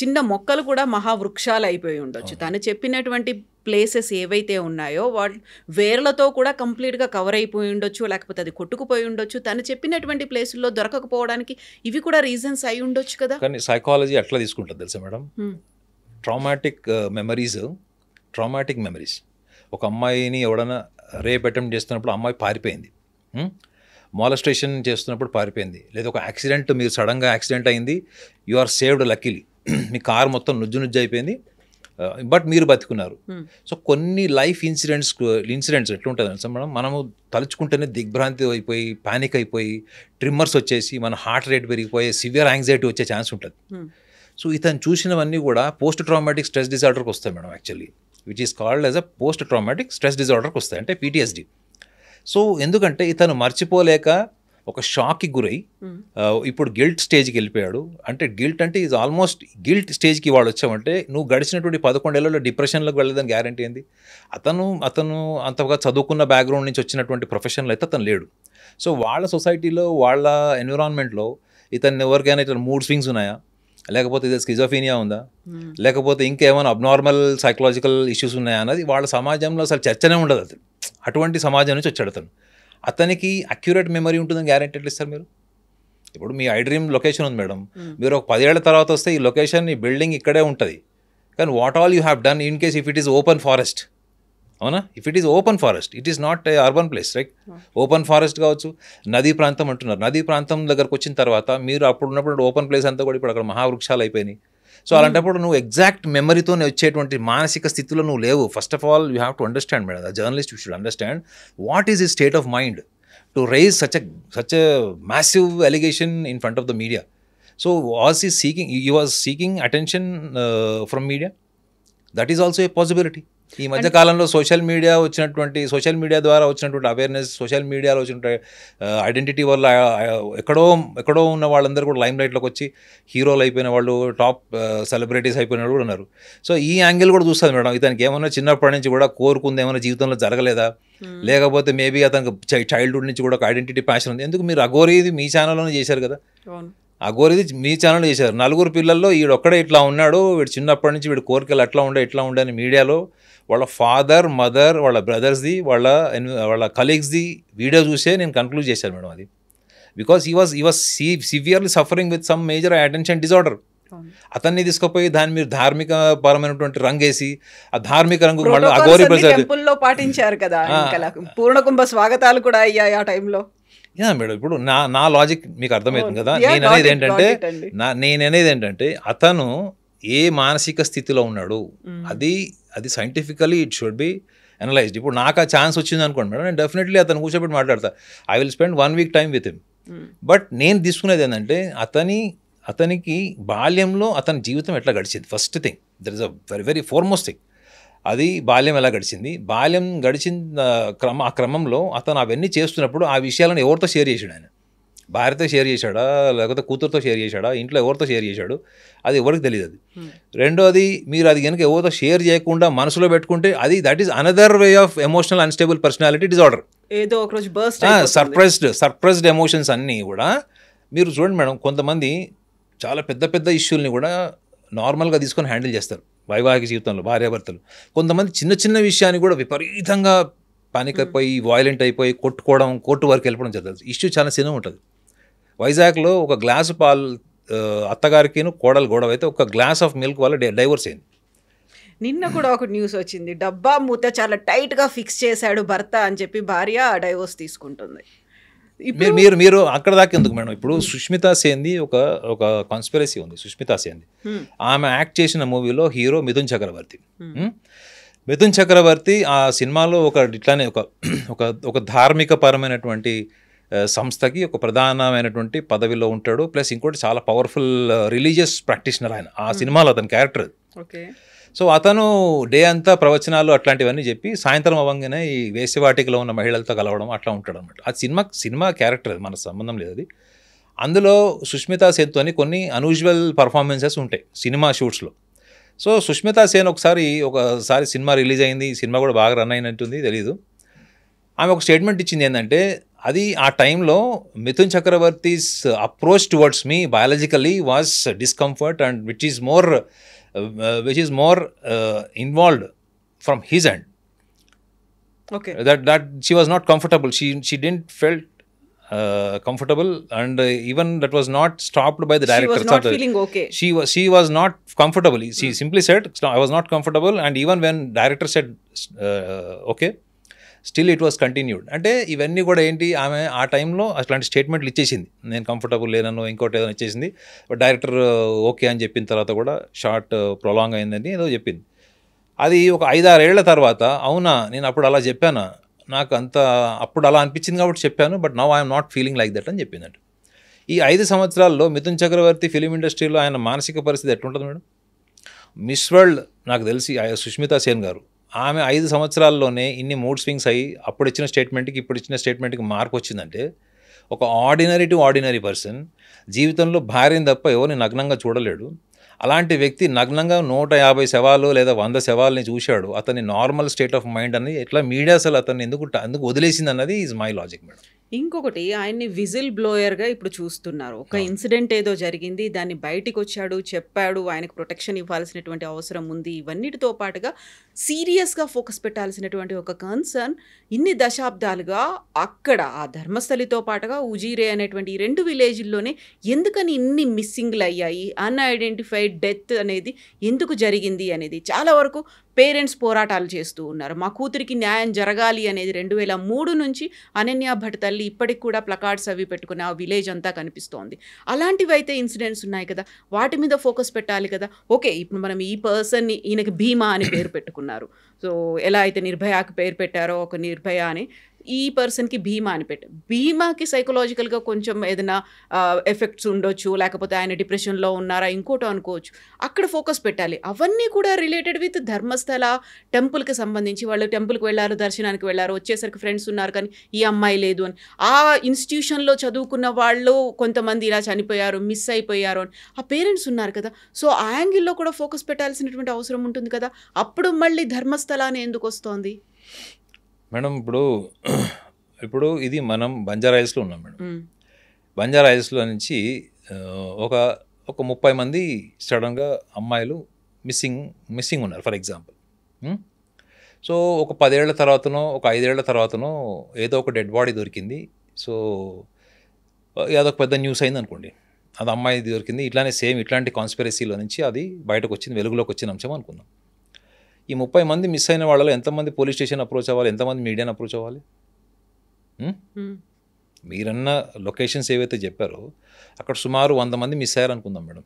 చిన్న మొక్కలు కూడా మహావృక్షాలు అయిపోయి ఉండొచ్చు. తను చెప్పినటువంటి ప్లేసెస్ ఏవైతే ఉన్నాయో వాళ్ళు వేర్లతో కూడా కంప్లీట్గా కవర్ అయిపోయి ఉండొచ్చు, లేకపోతే అది కొట్టుకుపోయి ఉండొచ్చు. తను చెప్పినటువంటి ప్లేసుల్లో దొరకకపోవడానికి ఇవి కూడా రీజన్స్ అయి ఉండొచ్చు కదా. కానీ సైకాలజీ అట్లా తీసుకుంటుంది తెలుసా మేడం, ట్రామాటిక్ మెమరీస్. ఒక అమ్మాయిని ఎవడన్నా రేప్ అటెంప్ట్ చేస్తున్నప్పుడు అమ్మాయి పారిపోయింది, మాలస్ట్రేషన్ చేస్తున్నప్పుడు పారిపోయింది, లేదా ఒక యాక్సిడెంట్, మీరు సడన్గా యాక్సిడెంట్ అయింది, యు ఆర్ సేవ్డ్ లక్కీలీ, మీ కార్ మొత్తం నుజ్జు అయిపోయింది, బట్ మీరు బతుకున్నారు. సో కొన్ని లైఫ్ ఇన్సిడెంట్స్ ఎట్లుంటుంది అంటే మేడం, మనము తలుచుకుంటేనే దిగ్భ్రాంతి అయిపోయి పానిక్ అయిపోయి ట్రిమ్మర్స్ వచ్చేసి మన హార్ట్ రేట్ పెరిగిపోయి సివియర్ యాంగ్జైటీ వచ్చే ఛాన్స్ ఉంటుంది. సో ఇతను చూసినవన్నీ కూడా పోస్ట్ ట్రామాటిక్ స్ట్రెస్ డిజార్డర్కి వస్తాయి madam, actually which is called as a post traumatic stress డిజార్డర్కి వస్తాయి, అంటే PTSD. సో ఎందుకంటే ఇతను మర్చిపోలేక ఒక షాక్కి గురై ఇప్పుడు గిల్ట్ స్టేజ్కి వెళ్ళిపోయాడు. అంటే గిల్ట్ అంటే ఈజ్ ఆల్మోస్ట్ గిల్ట్ స్టేజ్కి వాళ్ళు వచ్చామంటే నువ్వు గడిచినటువంటి 11 ఏళ్ళలో డిప్రెషన్లోకి వెళ్ళదని గ్యారంటీ ఏంది? అతను అంతగా చదువుకున్న బ్యాక్గ్రౌండ్ నుంచి వచ్చినటువంటి ప్రొఫెషనల్ అయితే అతను లేడు. సో వాళ్ళ సొసైటీలో వాళ్ళ ఎన్విరాన్మెంట్లో ఇతను ఎవరికైనా ఇతను మూడ్ స్వింగ్స్ ఉన్నాయా, లేకపోతే ఇది స్కిజోఫీనియా ఉందా, లేకపోతే ఇంకేమైనా అబ్నార్మల్ సైకలాజికల్ ఇష్యూస్ ఉన్నాయా అన్నది వాళ్ళ సమాజంలో అసలు చర్చనే ఉండదు. అతను అటువంటి సమాజం నుంచి వచ్చాడు. అతనికి అక్యురేట్ మెమరీ ఉంటుందని గ్యారెంటీ ఎట్లా ఇస్తారు మీరు? ఇప్పుడు మీ ఐ డ్రీమ్ లొకేషన్ ఉంది మేడం, మీరు ఒక 10 ఏళ్ల తర్వాత వస్తే ఈ లొకేషన్, ఈ బిల్డింగ్ ఇక్కడే ఉంటుంది, కానీ what all you have done in case if it is open forest, అవునా? If it is open forest, it is not a urban place, right? Open forest కావచ్చు, నదీ ప్రాంతం అంటున్నారు, నదీ ప్రాంతం దగ్గరకు వచ్చిన తర్వాత మీరు అప్పుడు ఉన్నప్పుడు ఓపెన్ ప్లేస్ అంతా కూడా ఇప్పుడు అక్కడ మహావృక్షాలు అయిపోయినాయి. సో అలాంటప్పుడు నువ్వు ఎగ్జాక్ట్ మెమరీతో వచ్చేటువంటి మానసిక స్థితిలో నువ్వు లేవు. First of all you have to understand madam, the journalist you should understand what is his state of mind to raise such a massive allegation in front of the media. So he was seeking attention from media. That is also a possibility. ఈ మధ్య కాలంలో social media ద్వారా వచ్చినటువంటి awareness, social మీడియాలో వచ్చినటువంటి identity వల్ల ఎక్కడో ఉన్న వాళ్ళందరూ కూడా లైమ్ లైట్లోకి వచ్చి హీరోలు అయిపోయిన వాళ్ళు, టాప్ సెలబ్రిటీస్ అయిపోయిన వాళ్ళు కూడా ఉన్నారు. సో ఈ యాంగిల్ కూడా చూస్తుంది మేడం. ఇతనికి ఏమన్నా చిన్నప్పటి నుంచి కూడా కోరుకుంది ఏమైనా జీవితంలో జరగలేదా, లేకపోతే మేబీ అతనికి చైల్డ్హుడ్ నుంచి కూడా ఒక ఐడెంటిటీ ప్యాషన్ ఉంది. ఎందుకు మీరు అఘోరీది మీ ఛానల్లోనే చేశారు కదా, అఘోరీది మీ ఛానల్లో చేశారు. 4 పిల్లల్లో వీడొక్కడే ఇట్లా ఉన్నాడు, వీడు చిన్నప్పటి నుంచి వీడి కోరికలు అట్లా ఉండే అని మీడియాలో వాళ్ళ ఫాదర్, మదర్, వాళ్ళ బ్రదర్స్ది, వాళ్ళ కలీగ్స్ది వీడియో చూసే నేను కన్క్లూడ్ చేశాను మేడం అది. Because he was severely suffering with some major attention disorder. అతన్ని తీసుకుపోయి దాన్ని మీరు ధార్మిక పరమైనటువంటి రంగేసి ఆ ధార్మిక రంగు మళ్ళీ అఘోరి ప్రసాద్ టెంపుల్లో పాటించారు కదా, పూర్ణకుంభ స్వాగతాలు కూడా అయ్యాయి ఆ టైంలో. మేడం ఇప్పుడు నా లాజిక్ మీకు అర్థమవుతుంది కదా. నేననేది ఏంటంటే అతను ఏ మానసిక స్థితిలో ఉన్నాడు అది scientifically it should be analysed. ఇప్పుడు నాకు ఆ ఛాన్స్ వచ్చింది అనుకోండి మేడం, నేను డెఫినెట్లీ అతను కూర్చోబెట్టి మాట్లాడతా. I will spend 1 week time with him. But నేను తీసుకునేది ఏంటంటే అతనికి బాల్యంలో అతని జీవితం ఎట్లా గడిచింది. First thing, that is a very very foremost thing. అది బాల్యం ఎలా గడిచింది, బాల్యం గడిచిన ఆ క్రమంలో అతను అవన్నీ చేస్తున్నప్పుడు ఆ విషయాలను ఎవరితో షేర్ చేశాడు, ఆయన భార్యతో షేర్ చేశాడా, లేకపోతే కూతురుతో షేర్ చేశాడా, ఇంట్లో ఎవరితో షేర్ చేశాడు, అది ఎవరికి తెలియదు. అది రెండోది, మీరు అది కనుక ఎవరితో షేర్ చేయకుండా మనసులో పెట్టుకుంటే అది that is another way of emotional unstable personality disorder. ఏదో ఒక రోజు సర్ప్రైజ్డ్ ఎమోషన్స్ అన్నీ కూడా మీరు చూడండి మేడం. కొంతమంది చాలా పెద్ద పెద్ద ఇష్యూల్ని కూడా నార్మల్గా తీసుకొని హ్యాండిల్ చేస్తారు వైవాహిక జీవితంలో భార్యాభర్తలు. కొంతమంది చిన్న చిన్న విషయాన్ని కూడా విపరీతంగా పానిక్ అయిపోయి వాయిలెంట్ అయిపోయి కొట్టుకోవడం, కోర్టు వరకు వెళ్ళిపోవడం జరుగుతుంది. ఇష్యూ చాలా చిన్న ఉంటుంది. వైజాగ్లో ఒక గ్లాసు పాలు అత్తగారికిను కోడలు గొడవ అయితే ఒక గ్లాస్ ఆఫ్ మిల్క్ వల్ల డైవర్స్ అయింది. నిన్న కూడా ఒక న్యూస్ వచ్చింది, డబ్బా మూత చాలా టైట్గా ఫిక్స్ చేశాడు భర్త అని చెప్పి భార్య డైవోర్స్ తీసుకుంటుంది. మీరు అక్కడ దాకా ఎందుకు మేడం. ఇప్పుడు సుష్మితా సేన్ది ఒక కాన్స్పిరసీ ఉంది. సుష్మితా సేన్ది ఆమె యాక్ట్ చేసిన మూవీలో హీరో మిథున్ చక్రవర్తి. మిథున్ చక్రవర్తి ఆ సినిమాలో ఇట్లానే ఒక ధార్మిక పరమైనటువంటి సంస్థకి ఒక ప్రధానమైనటువంటి పదవిలో ఉంటాడు. ప్లస్ ఇంకోటి చాలా పవర్ఫుల్ రిలీజియస్ ప్రాక్టీషనర్ ఆయన. ఆ సినిమాలో అతని క్యారెక్టర్. సో అతను డే అంతా ప్రవచనాలు అట్లాంటివన్నీ చెప్పి సాయంత్రం అవ్వగానే ఈ వేశ్యవాటికలో ఉన్న మహిళలతో కలవడం అట్లా ఉంటాడు అనమాట. అది సినిమా క్యారెక్టర్, అది మనకు సంబంధం లేదు. అది అందులో సుష్మితా సేన్తో కొన్ని అన్యూజువల్ పర్ఫార్మెన్సెస్ ఉంటాయి సినిమా షూట్స్లో. సో సుష్మితా సేన్ ఒకసారి సినిమా రిలీజ్ అయింది, సినిమా కూడా బాగా రన్ అయినట్టుంది, తెలీదు. ఆమె ఒక స్టేట్మెంట్ ఇచ్చింది ఏంటంటే, అది ఆ టైంలో Mithun Chakraborty's approach towards me biologically was discomfort and which is more involved from his end. that she was not comfortable. She didn't felt comfortable, and even that was not stopped by the director. She was not feeling okay. She was not comfortable. She simply said, I was not comfortable, and even when director said okay, still it was continued. అంటే ఇవన్నీ కూడా ఏంటి, ఆమె ఆ టైంలో అట్లాంటి స్టేట్మెంట్లు ఇచ్చేసింది, నేను కంఫర్టబుల్ లేనను ఇంకోటి ఏదైనా ఇచ్చేసింది. బట్ డైరెక్టర్ ఓకే అని చెప్పిన తర్వాత కూడా షార్ట్ ప్రొలాంగ్ అయిందని ఏదో చెప్పింది. అది ఒక 5-6 ఏళ్ల తర్వాత, అవునా నేను అప్పుడు అలా చెప్పానా, నాకు అప్పుడు అలా అనిపించింది కాబట్టి చెప్పాను, but now I'm not feeling like that అని చెప్పిందంట. ఈ 5 సంవత్సరాల్లో మిథున్ చక్రవర్తి ఫిలిం ఇండస్ట్రీలో ఆయన మానసిక పరిస్థితి ఎట్లుంటుంది మేడం? మిస్ వరల్డ్ నాకు తెలిసి సుష్మితా సేన్ గారు, ఆమె 5 సంవత్సరాల్లోనే ఇన్ని మూడ్ స్వింగ్స్ అయ్యి అప్పుడు ఇచ్చిన స్టేట్మెంట్కి ఇప్పుడు ఇచ్చిన స్టేట్మెంట్కి మార్పు వచ్చిందంటే, ఒక ఆర్డినరీ పర్సన్ జీవితంలో భార్యని తప్ప ఎవరిని నగ్నంగా చూడలేడు. అలాంటి వ్యక్తి నగ్నంగా 150 శవాలు లేదా 100 శవాలని చూశాడు. అతని నార్మల్ స్టేట్ ఆఫ్ మైండ్ అని ఎట్లా మీడియా అసలు అతన్ని ఎందుకు వదిలేసింది అన్నది ఈజ్ మై లాజిక్ మేడం. ఇంకొకటి, ఆయన్ని విజిల్ బ్లోయర్గా ఇప్పుడు చూస్తున్నారు. ఒక ఇన్సిడెంట్ ఏదో జరిగింది, దాన్ని బయటికి వచ్చాడు, చెప్పాడు, ఆయనకు ప్రొటెక్షన్ ఇవ్వాల్సినటువంటి అవసరం ఉంది. ఇవన్నిటితో పాటుగా సీరియస్గా ఫోకస్ పెట్టాల్సినటువంటి ఒక కన్సర్న్, ఇన్ని దశాబ్దాలుగా అక్కడ ఆ ధర్మస్థలితో పాటుగా ఉజీరే అనేటువంటి ఈ 2 విలేజ్ల్లోనే ఎందుకని ఇన్ని మిస్సింగ్లు అయ్యాయి, అన్ఐడెంటిఫైడ్ డెత్ అనేది ఎందుకు జరిగింది అనేది చాలా వరకు పేరెంట్స్ పోరాటాలు చేస్తూ ఉన్నారు. మా కూతురికి న్యాయం జరగాలి అనేది 2003 నుంచి అనన్య భట్ తల్లి ఇప్పటికి కూడా ప్లకార్డ్స్ అవి పెట్టుకుని ఆ విలేజ్ అంతా కనిపిస్తోంది. అలాంటివి అయితే ఇన్సిడెంట్స్ ఉన్నాయి కదా, వాటి మీద ఫోకస్ పెట్టాలి కదా. ఓకే, ఇప్పుడు మనం ఈ పర్సన్ని, ఈయనకి భీమా అని పేరు పెట్టుకున్నారు. సో ఎలా అయితే నిర్భయాకి పేరు పెట్టారో ఒక నిర్భయ అని, ఈ పర్సన్కి భీమా అని పెట్టారు. భీమాకి సైకలాజికల్గా కొంచెం ఏదైనా ఎఫెక్ట్స్ ఉండొచ్చు, లేకపోతే ఆయన డిప్రెషన్లో ఉన్నారా ఇంకోటో అనుకోవచ్చు. అక్కడ ఫోకస్ పెట్టాలి. అవన్నీ కూడా రిలేటెడ్ విత్ ధర్మస్థల టెంపుల్కి సంబంధించి, వాళ్ళు టెంపుల్కి వెళ్ళారు, దర్శనానికి వెళ్ళారు, వచ్చేసరికి ఫ్రెండ్స్ ఉన్నారు కానీ ఈ అమ్మాయి లేదు అని, ఆ ఇన్స్టిట్యూషన్లో చదువుకున్న వాళ్ళు కొంతమంది ఇలా చనిపోయారు, మిస్ అయిపోయారు అని ఆ పేరెంట్స్ ఉన్నారు కదా. సో ఆ యాంగిల్లో కూడా ఫోకస్ పెట్టాల్సినటువంటి అవసరం ఉంటుంది కదా. అప్పుడు మళ్ళీ ధర్మస్థల అని ఎందుకు వస్తోంది మేడం? ఇప్పుడు ఇది మనం బంజారాయిల్స్లో ఉన్నాం మేడం. బంజారాయిల్స్లో నుంచి ఒక 30 మంది సడన్గా అమ్మాయిలు మిస్సింగ్ ఉన్నారు ఫర్ ఎగ్జాంపుల్. సో ఒక 10 ఏళ్ల తర్వాతనో ఒక 5 ఏళ్ల తర్వాతనో ఏదో ఒక డెడ్ బాడీ దొరికింది. సో అదొక పెద్ద న్యూస్ అయింది అనుకోండి. అది అమ్మాయి దొరికింది, ఇట్లానే సేమ్ ఇట్లాంటి కాన్స్పిరసీలో నుంచి అది బయటకు వచ్చింది, వెలుగులోకి వచ్చిన అంశం అనుకుందాం. ఈ 30 మంది మిస్ అయిన వాళ్ళలో ఎంతమంది పోలీస్ స్టేషన్ అప్రోచ్ అవ్వాలి, ఎంతమంది మీడియాని అప్రోచ్ అవ్వాలి? మీరన్న లొకేషన్స్ ఏవైతే చెప్పారో అక్కడ సుమారు 100 మంది మిస్ అయ్యారు అనుకుందాం మేడం.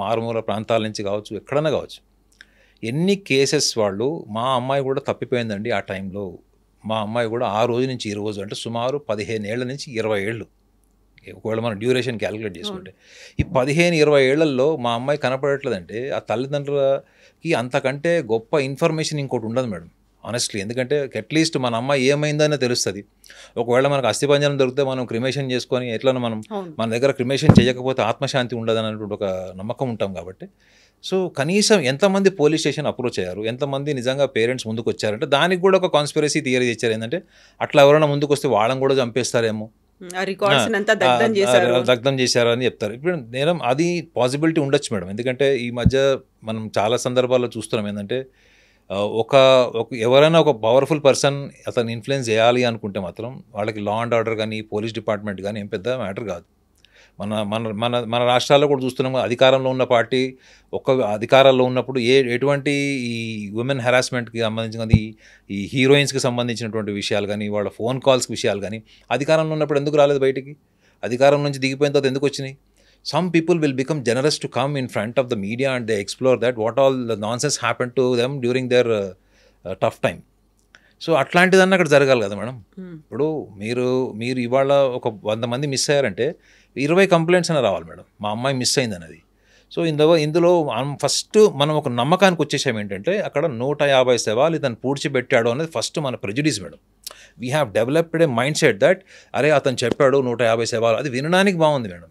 మారుమూల ప్రాంతాల నుంచి కావచ్చు, ఎక్కడన్నా కావచ్చు. ఎన్ని కేసెస్ వాళ్ళు, మా అమ్మాయి కూడా తప్పిపోయిందండి ఆ టైంలో, మా అమ్మాయి కూడా ఆ రోజు నుంచి ఈ రోజు అంటే సుమారు 15 ఏళ్ల నుంచి 20 ఏళ్ళు, ఒకవేళ మనం డ్యూరేషన్ క్యాలిక్యులేట్ చేసుకుంటే ఈ 15-20 ఏళ్లలో మా అమ్మాయి కనపడట్లేదంటే ఆ తల్లిదండ్రులకి అంతకంటే గొప్ప ఇన్ఫర్మేషన్ ఇంకోటి ఉండదు మేడం, ఆనెస్ట్లీ. ఎందుకంటే అట్లీస్ట్ మన అమ్మాయి ఏమైందనే తెలుస్తుంది. ఒకవేళ మనకు అస్థిపంజరం దొరికితే మనం క్రిమేషన్ చేసుకొని ఎట్లా మనం మన దగ్గర క్రిమేషన్ చేయకపోతే ఆత్మశాంతి ఉండదు అన్నటువంటి ఒక నమ్మకం ఉంటాం కాబట్టి. సో కనీసం ఎంతమంది పోలీస్ స్టేషన్ అప్రోచ్ అయ్యారు, ఎంతమంది నిజంగా పేరెంట్స్ ముందుకు వచ్చారంటే దానికి కూడా ఒక కాన్స్పిరసీ థియరీ తెచ్చారు. ఏంటంటే అట్లా ఎవరైనా ముందుకు వస్తే వాళ్ళని కూడా చంపేస్తారేమో, దగ్ధం చేశారని చెప్తారు. ఇప్పుడు నేరం అది పాసిబిలిటీ ఉండొచ్చు మేడం. ఎందుకంటే ఈ మధ్య మనం చాలా సందర్భాల్లో చూస్తున్నాం ఏంటంటే ఎవరైనా ఒక పవర్ఫుల్ పర్సన్ అతను ఇన్ఫ్లుయెన్స్ చేయాలి అనుకుంటే మాత్రం వాళ్ళకి లా అండ్ ఆర్డర్ కానీ పోలీస్ డిపార్ట్మెంట్ కానీ ఏం పెద్ద మ్యాటర్ కాదు. మన మన మన మన రాష్ట్రాల్లో కూడా చూస్తున్నాం, అధికారంలో ఉన్న పార్టీ అధికారాల్లో ఉన్నప్పుడు ఎటువంటి ఈ ఉమెన్ హెరాస్మెంట్కి సంబంధించిన ఈ హీరోయిన్స్కి సంబంధించినటువంటి విషయాలు కానీ, వాళ్ళ ఫోన్ కాల్స్ విషయాలు కానీ అధికారంలో ఉన్నప్పుడు ఎందుకు రాలేదు బయటికి? అధికారం నుంచి దిగిపోయిన తర్వాత ఎందుకు వచ్చినాయి? Some people will become generous to come in front of the media and they explore that what all the nonsense happened to them during their tough time. So అట్లాంటిదన్నా అక్కడ జరగాలి కదా మేడం. ఇప్పుడు మీరు ఇవాళ ఒక 100 మంది మిస్ అయ్యారంటే 20 కంప్లైంట్స్ అయినా రావాలి మేడం, మా అమ్మాయి మిస్ అయింది అనేది. సో ఇందులో ఫస్ట్ మనం ఒక నమ్మకానికి వచ్చేసాం ఏంటంటే అక్కడ 150 శవాలు ఇతను పూడ్చిపెట్టాడు అనేది ఫస్ట్ మన prejudice madam. We have developed A mind set that అరే అతను చెప్పాడు 150 శవాలు, అది వినడానికి బాగుంది మేడం.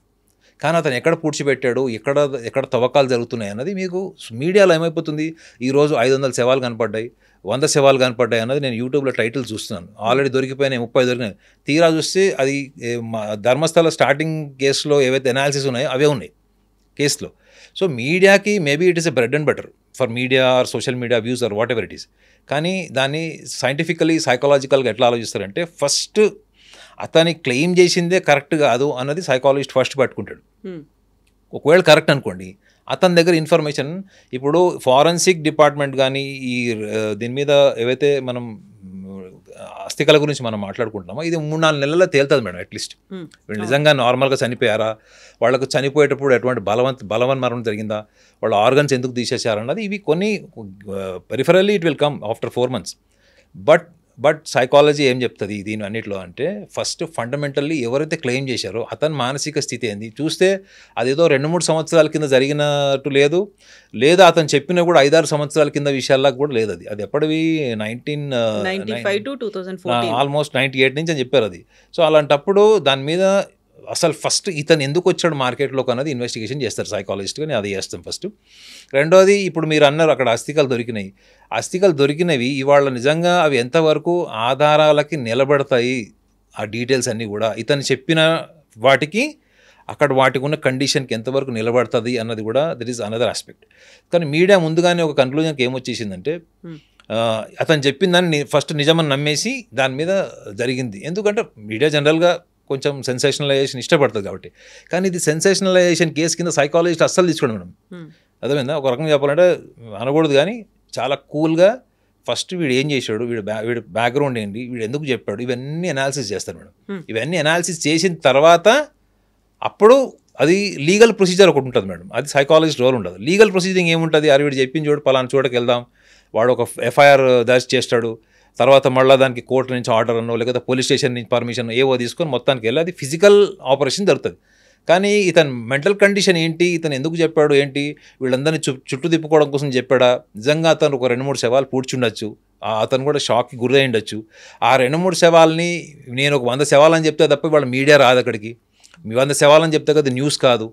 కానీ అతను ఎక్కడ పూడ్చిపెట్టాడు, ఎక్కడ తవ్వకాలు జరుగుతున్నాయి అన్నది మీకు మీడియాలో ఏమైపోతుంది, ఈరోజు 500 శవాలు కనపడ్డాయి, 100 శవాలు కనపడ్డాయి అన్నది నేను యూట్యూబ్లో టైటిల్ చూస్తున్నాను. ఆల్రెడీ దొరికిపోయినాయి, 30 దొరికినాయి. తీరా చూస్తే అది ధర్మస్థల స్టార్టింగ్ కేసులో ఏవైతే అనాలిసిస్ ఉన్నాయో అవే ఉన్నాయి కేసులో. సో మీడియాకి maybe it is a bread and butter for media or social media views or whatever it is. కానీ దాన్ని సైంటిఫికలీ సైకాలజికల్గా ఎట్లా ఆలోచిస్తారంటే ఫస్ట్ అతని క్లెయిమ్ చేసిందే కరెక్ట్ కాదు అన్నది సైకాలజిస్ట్ ఫస్ట్ పట్టుకుంటాడు. ఒకవేళ కరెక్ట్ అనుకోండి, అతని దగ్గర ఇన్ఫర్మేషన్ ఇప్పుడు ఫారెన్సిక్ డిపార్ట్మెంట్ కానీ ఈ దీని మీద ఏవైతే మనం అస్థికల గురించి మనం మాట్లాడుకుంటున్నామో ఇది 3-4 నెలల్లో తేలుతుంది మేడం. అట్లీస్ట్ వీళ్ళు నిజంగా నార్మల్గా చనిపోయారా, వాళ్ళకు చనిపోయేటప్పుడు ఎటువంటి బలవన్మరణం జరిగిందా, వాళ్ళ ఆర్గన్స్ ఎందుకు తీసేశారన్నది ఇవి కొన్ని peripherally it will come after 4 months. But psychology ఏం చెప్తుంది దీని అన్నిట్లో అంటే ఫస్ట్ ఫండమెంటల్లీ ఎవరైతే క్లెయిమ్ చేశారో అతని మానసిక స్థితి ఏంది చూస్తే అదేదో 2-3 సంవత్సరాల కింద జరిగినట్టు లేదు, లేదా అతను చెప్పిన కూడా 5-6 సంవత్సరాల కింద విషయాలకు కూడా లేదు. అది ఎప్పటివి 1995 to 2014 ఆల్మోస్ట్ 98 నుంచి అని చెప్పారు అది. సో అలాంటప్పుడు దాని మీద అసలు ఫస్ట్ ఇతను ఎందుకు వచ్చాడు మార్కెట్లోకి అన్నది ఇన్వెస్టిగేషన్ చేస్తారు సైకాలజిస్ట్గా, నేను అది చేస్తాం ఫస్ట్. రెండోది ఇప్పుడు మీరు అన్నారు అక్కడ అస్థికలు దొరికినవి ఇవాళ నిజంగా అవి ఎంతవరకు ఆధారాలకి నిలబడతాయి, ఆ డీటెయిల్స్ అన్నీ కూడా ఇతను చెప్పిన వాటికి వాటికి ఉన్న కండిషన్కి ఎంతవరకు నిలబడుతుంది అన్నది కూడా దట్ ఈస్ అనదర్ ఆస్పెక్ట్. కానీ మీడియా ముందుగానే ఒక కన్క్లూజన్కి ఏమొచ్చేసిందంటే అతను చెప్పిన దాన్ని ఫస్ట్ నిజమని నమ్మేసి దాని మీద జరిగింది. ఎందుకంటే మీడియా జనరల్గా కొంచెం సెన్సేషనలైజేషన్ ఇష్టపడుతుంది కాబట్టి. కానీ ఇది సెన్సేషనలైజేషన్ కేసు కింద సైకాలజిస్ట్ అస్సలు తీసుకోండి మేడం. అర్థమైందా? ఒక రకంగా చెప్పాలంటే అనకూడదు కానీ చాలా కూల్గా ఫస్ట్ వీడు ఏం చేశాడు, వీడు బ్యాక్గ్రౌండ్ ఏంటి, వీడు ఎందుకు చెప్పాడు, ఇవన్నీ అనాలిసిస్ చేస్తారు మేడం. ఇవన్నీ అనాలిసిస్ చేసిన తర్వాత అప్పుడు అది లీగల్ ప్రొసీజర్ ఒకటి ఉంటుంది మేడం, అది సైకాలజిస్ట్ రోల్ ఉండదు. లీగల్ ప్రొసీజరింగ్ ఏముంటుంది, అది వీడు చెప్పిన చోటు పలానా చోటకి వెళ్దాం, వాడు ఒక ఎఫ్ఐఆర్ దర్జ్ చేస్తాడు, తర్వాత మళ్ళీ దానికి కోర్టు నుంచి ఆర్డర్ అన్నో లేకపోతే పోలీస్ స్టేషన్ నుంచి పర్మిషన్ ఏవో తీసుకొని మొత్తానికి వెళ్ళి అది ఫిజికల్ ఆపరేషన్ జరుగుతుంది. కానీ ఇతని మెంటల్ కండిషన్ ఏంటి, ఇతను ఎందుకు చెప్పాడు ఏంటి, వీళ్ళందరినీ చుట్టూ తిప్పుకోవడం కోసం చెప్పాడా, నిజంగా అతను ఒక 2-3 శవాలు పూడ్చుండొచ్చు, అతను కూడా షాక్కి గురై ఉండొచ్చు. ఆ 2-3 శవాలని నేను ఒక 100 శవాలని చెప్తే తప్ప వాళ్ళ మీడియా రాదు అక్కడికి, 100 శవాలని చెప్తే కదా న్యూస్ కాదు.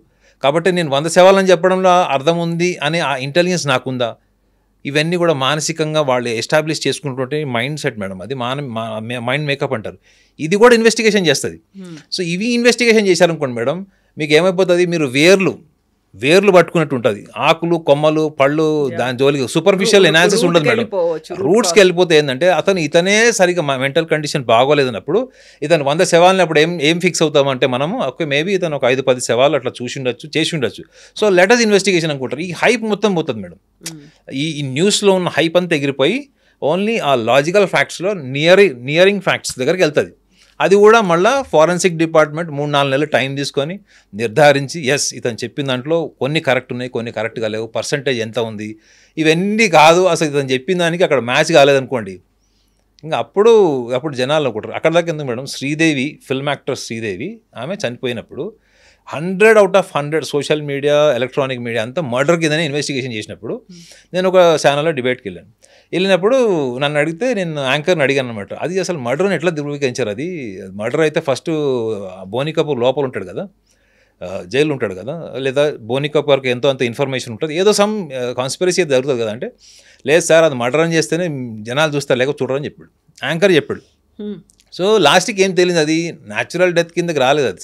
కాబట్టి నేను 100 శవాలని చెప్పడంలో అర్థం ఉంది అనే ఆ ఇంటెలిజెన్స్ నాకుందా, ఇవన్నీ కూడా మానసికంగా వాళ్ళు ఎస్టాబ్లిష్ చేసుకుంటుంటే మైండ్ సెట్ మేడం, అది మైండ్ మేకప్ అంటారు. ఇది కూడా ఇన్వెస్టిగేషన్ చేస్తుంది. సో ఇవి ఇన్వెస్టిగేషన్ చేశారనుకోండి మేడం, మీకు ఏమైపోతుంది, మీరు వేర్లు వేర్లు పట్టుకున్నట్టు ఉంటుంది, ఆకులు కొమ్మలు పళ్ళు దాని జోలికి సూపర్ఫిషియల్ ఎనాలిసిస్ ఉండదు మేడం. రూట్స్కి వెళ్ళిపోతే ఏంటంటే ఇతనే సరిగ్గా మెంటల్ కండిషన్ బాగోలేదన్నప్పుడు ఇతను 100 శవాలని అప్పుడు ఏం ఫిక్స్ అవుతామంటే మనము ఓకే మేబీ ఇతను ఒక 5-10 శవాలు అట్లా చేసి ఉండొచ్చు. సో లెటస్ ఇన్వెస్టిగేషన్ అనుకుంటారు. ఈ హైప్ మొత్తం పోతుంది మేడం. ఈ న్యూస్లో ఉన్న హైప్ అంతా ఎగిరిపోయి ఓన్లీ ఆ లాజికల్ ఫ్యాక్ట్స్లో నియరింగ్ ఫ్యాక్ట్స్ దగ్గరికి వెళ్తుంది. అది కూడా మళ్ళీ ఫారెన్సిక్ డిపార్ట్మెంట్ 3-4 నెలలు టైం తీసుకొని నిర్ధారించి ఎస్ ఇతను చెప్పిన దాంట్లో కొన్ని కరెక్ట్ ఉన్నాయి, కొన్ని కరెక్ట్గా లేవు, పర్సంటేజ్ ఎంత ఉంది, ఇవన్నీ కాదు అసలు ఇతను చెప్పిన దానికి అక్కడ మ్యాచ్ కాలేదనుకోండి, ఇంకా అప్పుడు జనాలు అనుకుంటారు. అక్కడ దాకా ఎందుకు madam, Sridevi film actor Sridevi ఆమె చనిపోయినప్పుడు 100/100 సోషల్ మీడియా ఎలక్ట్రానిక్ మీడియా అంతా మర్డర్ కిందనే ఇన్వెస్టిగేషన్ చేసినప్పుడు నేను ఒక ఛానల్లో డిబేట్కి వెళ్ళినప్పుడు నన్ను అడిగితే నేను యాంకర్ని అడిగాను అనమాట, అది అసలు మర్డర్ని ఎట్లా ధృవీకరించారు, అది మర్డర్ అయితే ఫస్ట్ బోనీ కపూర్ లోపల ఉంటాడు కదా, జైలు ఉంటాడు కదా, లేదా బోనీ కపూర్కి ఎంతో అంత ఇన్ఫర్మేషన్ ఉంటుంది, ఏదో సమ్ కాన్స్పిరసీ జరుగుతుంది కదా అంటే, లేదు సార్ అది మర్డర్ అని చేస్తేనే జనాలు చూస్తారు లేకపోతే చూడరని చెప్పాడు, యాంకర్ చెప్పాడు. సో లాస్ట్కి ఏం తెలియదు, అది న్యాచురల్ డెత్ కిందకి రాలేదు, అది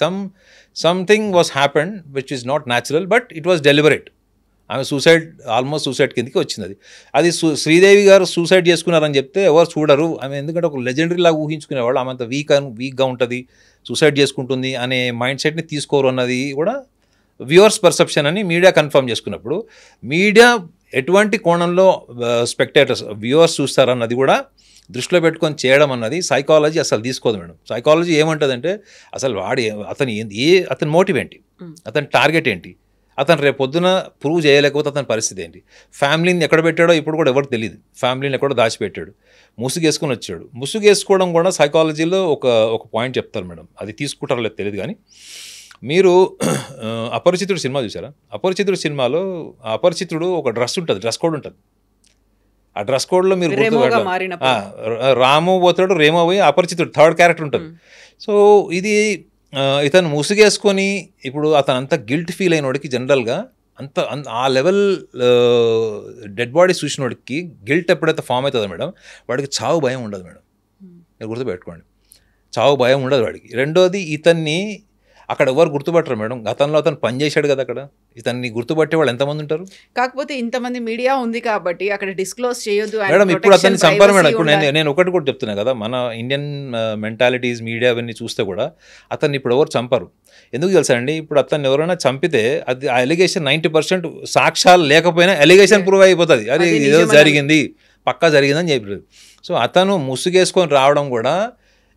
something was happened which is not natural but it was deliberate. ఆమె ఆల్మోస్ట్ సూసైడ్ కిందకి వచ్చింది. అది శ్రీదేవి గారు సూసైడ్ చేసుకున్నారని చెప్తే ఎవరు చూడరు, ఆమె ఎందుకంటే ఒక లెజెండరీ లాగా ఊహించుకునేవాళ్ళు, ఆమె అంత వీక్గా ఉంటుంది, సూసైడ్ చేసుకుంటుంది అనే మైండ్ సెట్ని తీసుకోరు అన్నది కూడా వ్యూవర్స్ పర్సెప్షన్ అని మీడియా కన్ఫర్మ్ చేసుకున్నప్పుడు, మీడియా ఎటువంటి కోణంలో స్పెక్టేటర్స్ వ్యూవర్స్ చూస్తారన్నది కూడా దృష్టిలో పెట్టుకొని చేయడం అన్నది సైకాలజీ అసలు తీసుకోదు మేడం. సైకాలజీ ఏమంటుందంటే అసలు అతని మోటివ్ ఏంటి, అతని టార్గెట్ ఏంటి, అతను రేపు పొద్దున ప్రూవ్ చేయలేకపోతే అతని పరిస్థితి ఏంటి, ఫ్యామిలీని ఎక్కడ పెట్టాడో ఇప్పుడు కూడా ఎవరికి తెలియదు, ఫ్యామిలీని ఎక్కడో దాచిపెట్టాడు, ముసుగేసుకొని వచ్చాడు. ముసుగేసుకోవడం కూడా సైకాలజీలో ఒక పాయింట్ చెప్తారు మేడం, అది తీసుకుంటారో లేదు తెలియదు కానీ, మీరు అపరిచితుడు సినిమా చూసారా? అపరిచితుడు సినిమాలో అపరిచితుడు ఒక డ్రెస్ ఉంటుంది, డ్రెస్ కోడ్ ఉంటుంది. ఆ డ్రెస్ కోడ్లో మీరు రాము పోతాడు, రేమో పోయి అపరిచితుడు థర్డ్ క్యారెక్టర్ ఉంటుంది. సో ఇది ఇతను ముసుగేసుకొని ఇప్పుడు అతను అంత గిల్ట్ ఫీల్ అయినోడికి జనరల్గా ఆ లెవెల్ డెడ్ బాడీ చూసినోడికి గిల్ట్ ఎప్పుడైతే ఫామ్ అవుతుందో మేడం, వాడికి చావు భయం ఉండదు మేడం, మీరు గుర్తుపెట్టుకోండి, చావు భయం ఉండదు వాడికి. రెండోది ఇతన్ని అక్కడ ఎవరు గుర్తుపట్టరు మేడం, గతంలో అతను పనిచేశాడు కదా అక్కడ, ఇతన్ని గుర్తుపట్టే వాళ్ళు ఎంతమంది ఉంటారు? కాకపోతే ఇంతమంది మీడియా ఉంది కాబట్టి అక్కడ డిస్క్లోజ్ చేయొద్దు మేడం. ఇప్పుడు అతన్ని చంపారు మేడం. ఇప్పుడు నేను ఒకటి కూడా చెప్తున్నా కదా, మన ఇండియన్ మెంటాలిటీస్ మీడియా అవన్నీ చూస్తే కూడా అతన్ని ఇప్పుడు ఎవరు చంపరు. ఎందుకు తెలుసా అండి, ఇప్పుడు అతన్ని ఎవరైనా చంపితే అది ఆ ఎలిగేషన్ 90% సాక్ష్యాలు లేకపోయినా ఎలిగేషన్ ప్రూవ్ అయిపోతుంది, అది ఏదో జరిగింది పక్కా జరిగిందని చెప్పారు. సో అతను ముసుగేసుకొని రావడం కూడా,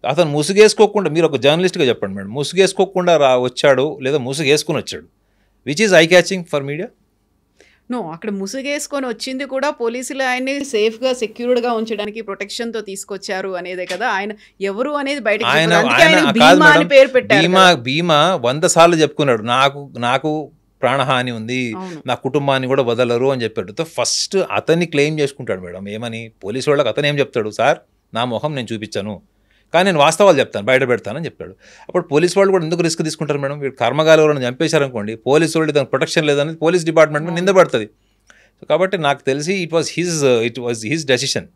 అతను ముసుగేసుకోకుండా, మీరు ఒక జర్నలిస్ట్గా చెప్పండి మేడం, ముసుగేసుకోకుండా వచ్చాడు లేదా ముసుగేసుకుని వచ్చాడు, which is I catching for media? No, అక్కడ ముసుగేసుకొని వచ్చింది కూడా పోలీసులు ఆయన్ని సేఫ్గా సెక్యూర్డ్గా ఉంచడానికి ప్రొటెక్షన్తో తీసుకొచ్చారు అనేదే కదా. ఆయన ఎవరు అనేది బయటకు పేరు పెట్టారు. భీమా 100 సార్లు చెప్పుకున్నాడు, నాకు ప్రాణహాని ఉంది, నా కుటుంబాన్ని కూడా వదలరు అని చెప్పాడు. ఫస్ట్ అతన్ని క్లెయిమ్ చేసుకుంటాడు మేడం. ఏమని? పోలీసు వాళ్ళకి అతను ఏం చెప్తాడు, సార్ నా మొహం నేను చూపించాను కానీ నేను వాస్తవాలు చెప్తాను, బయట పెడతానని చెప్పాడు. అప్పుడు పోలీసు వాళ్ళు కూడా ఎందుకు రిస్క్ తీసుకుంటారు మేడం? వీడు కర్మగాలు ఎవరైనా చంపేశారనుకోండి, పోలీసు వాళ్ళు దానికి ప్రొటెక్షన్ లేదని పోలీస్ డిపార్ట్మెంట్ నిందపడుతుంది. సో కాబట్టి నాకు తెలిసి it was his decision.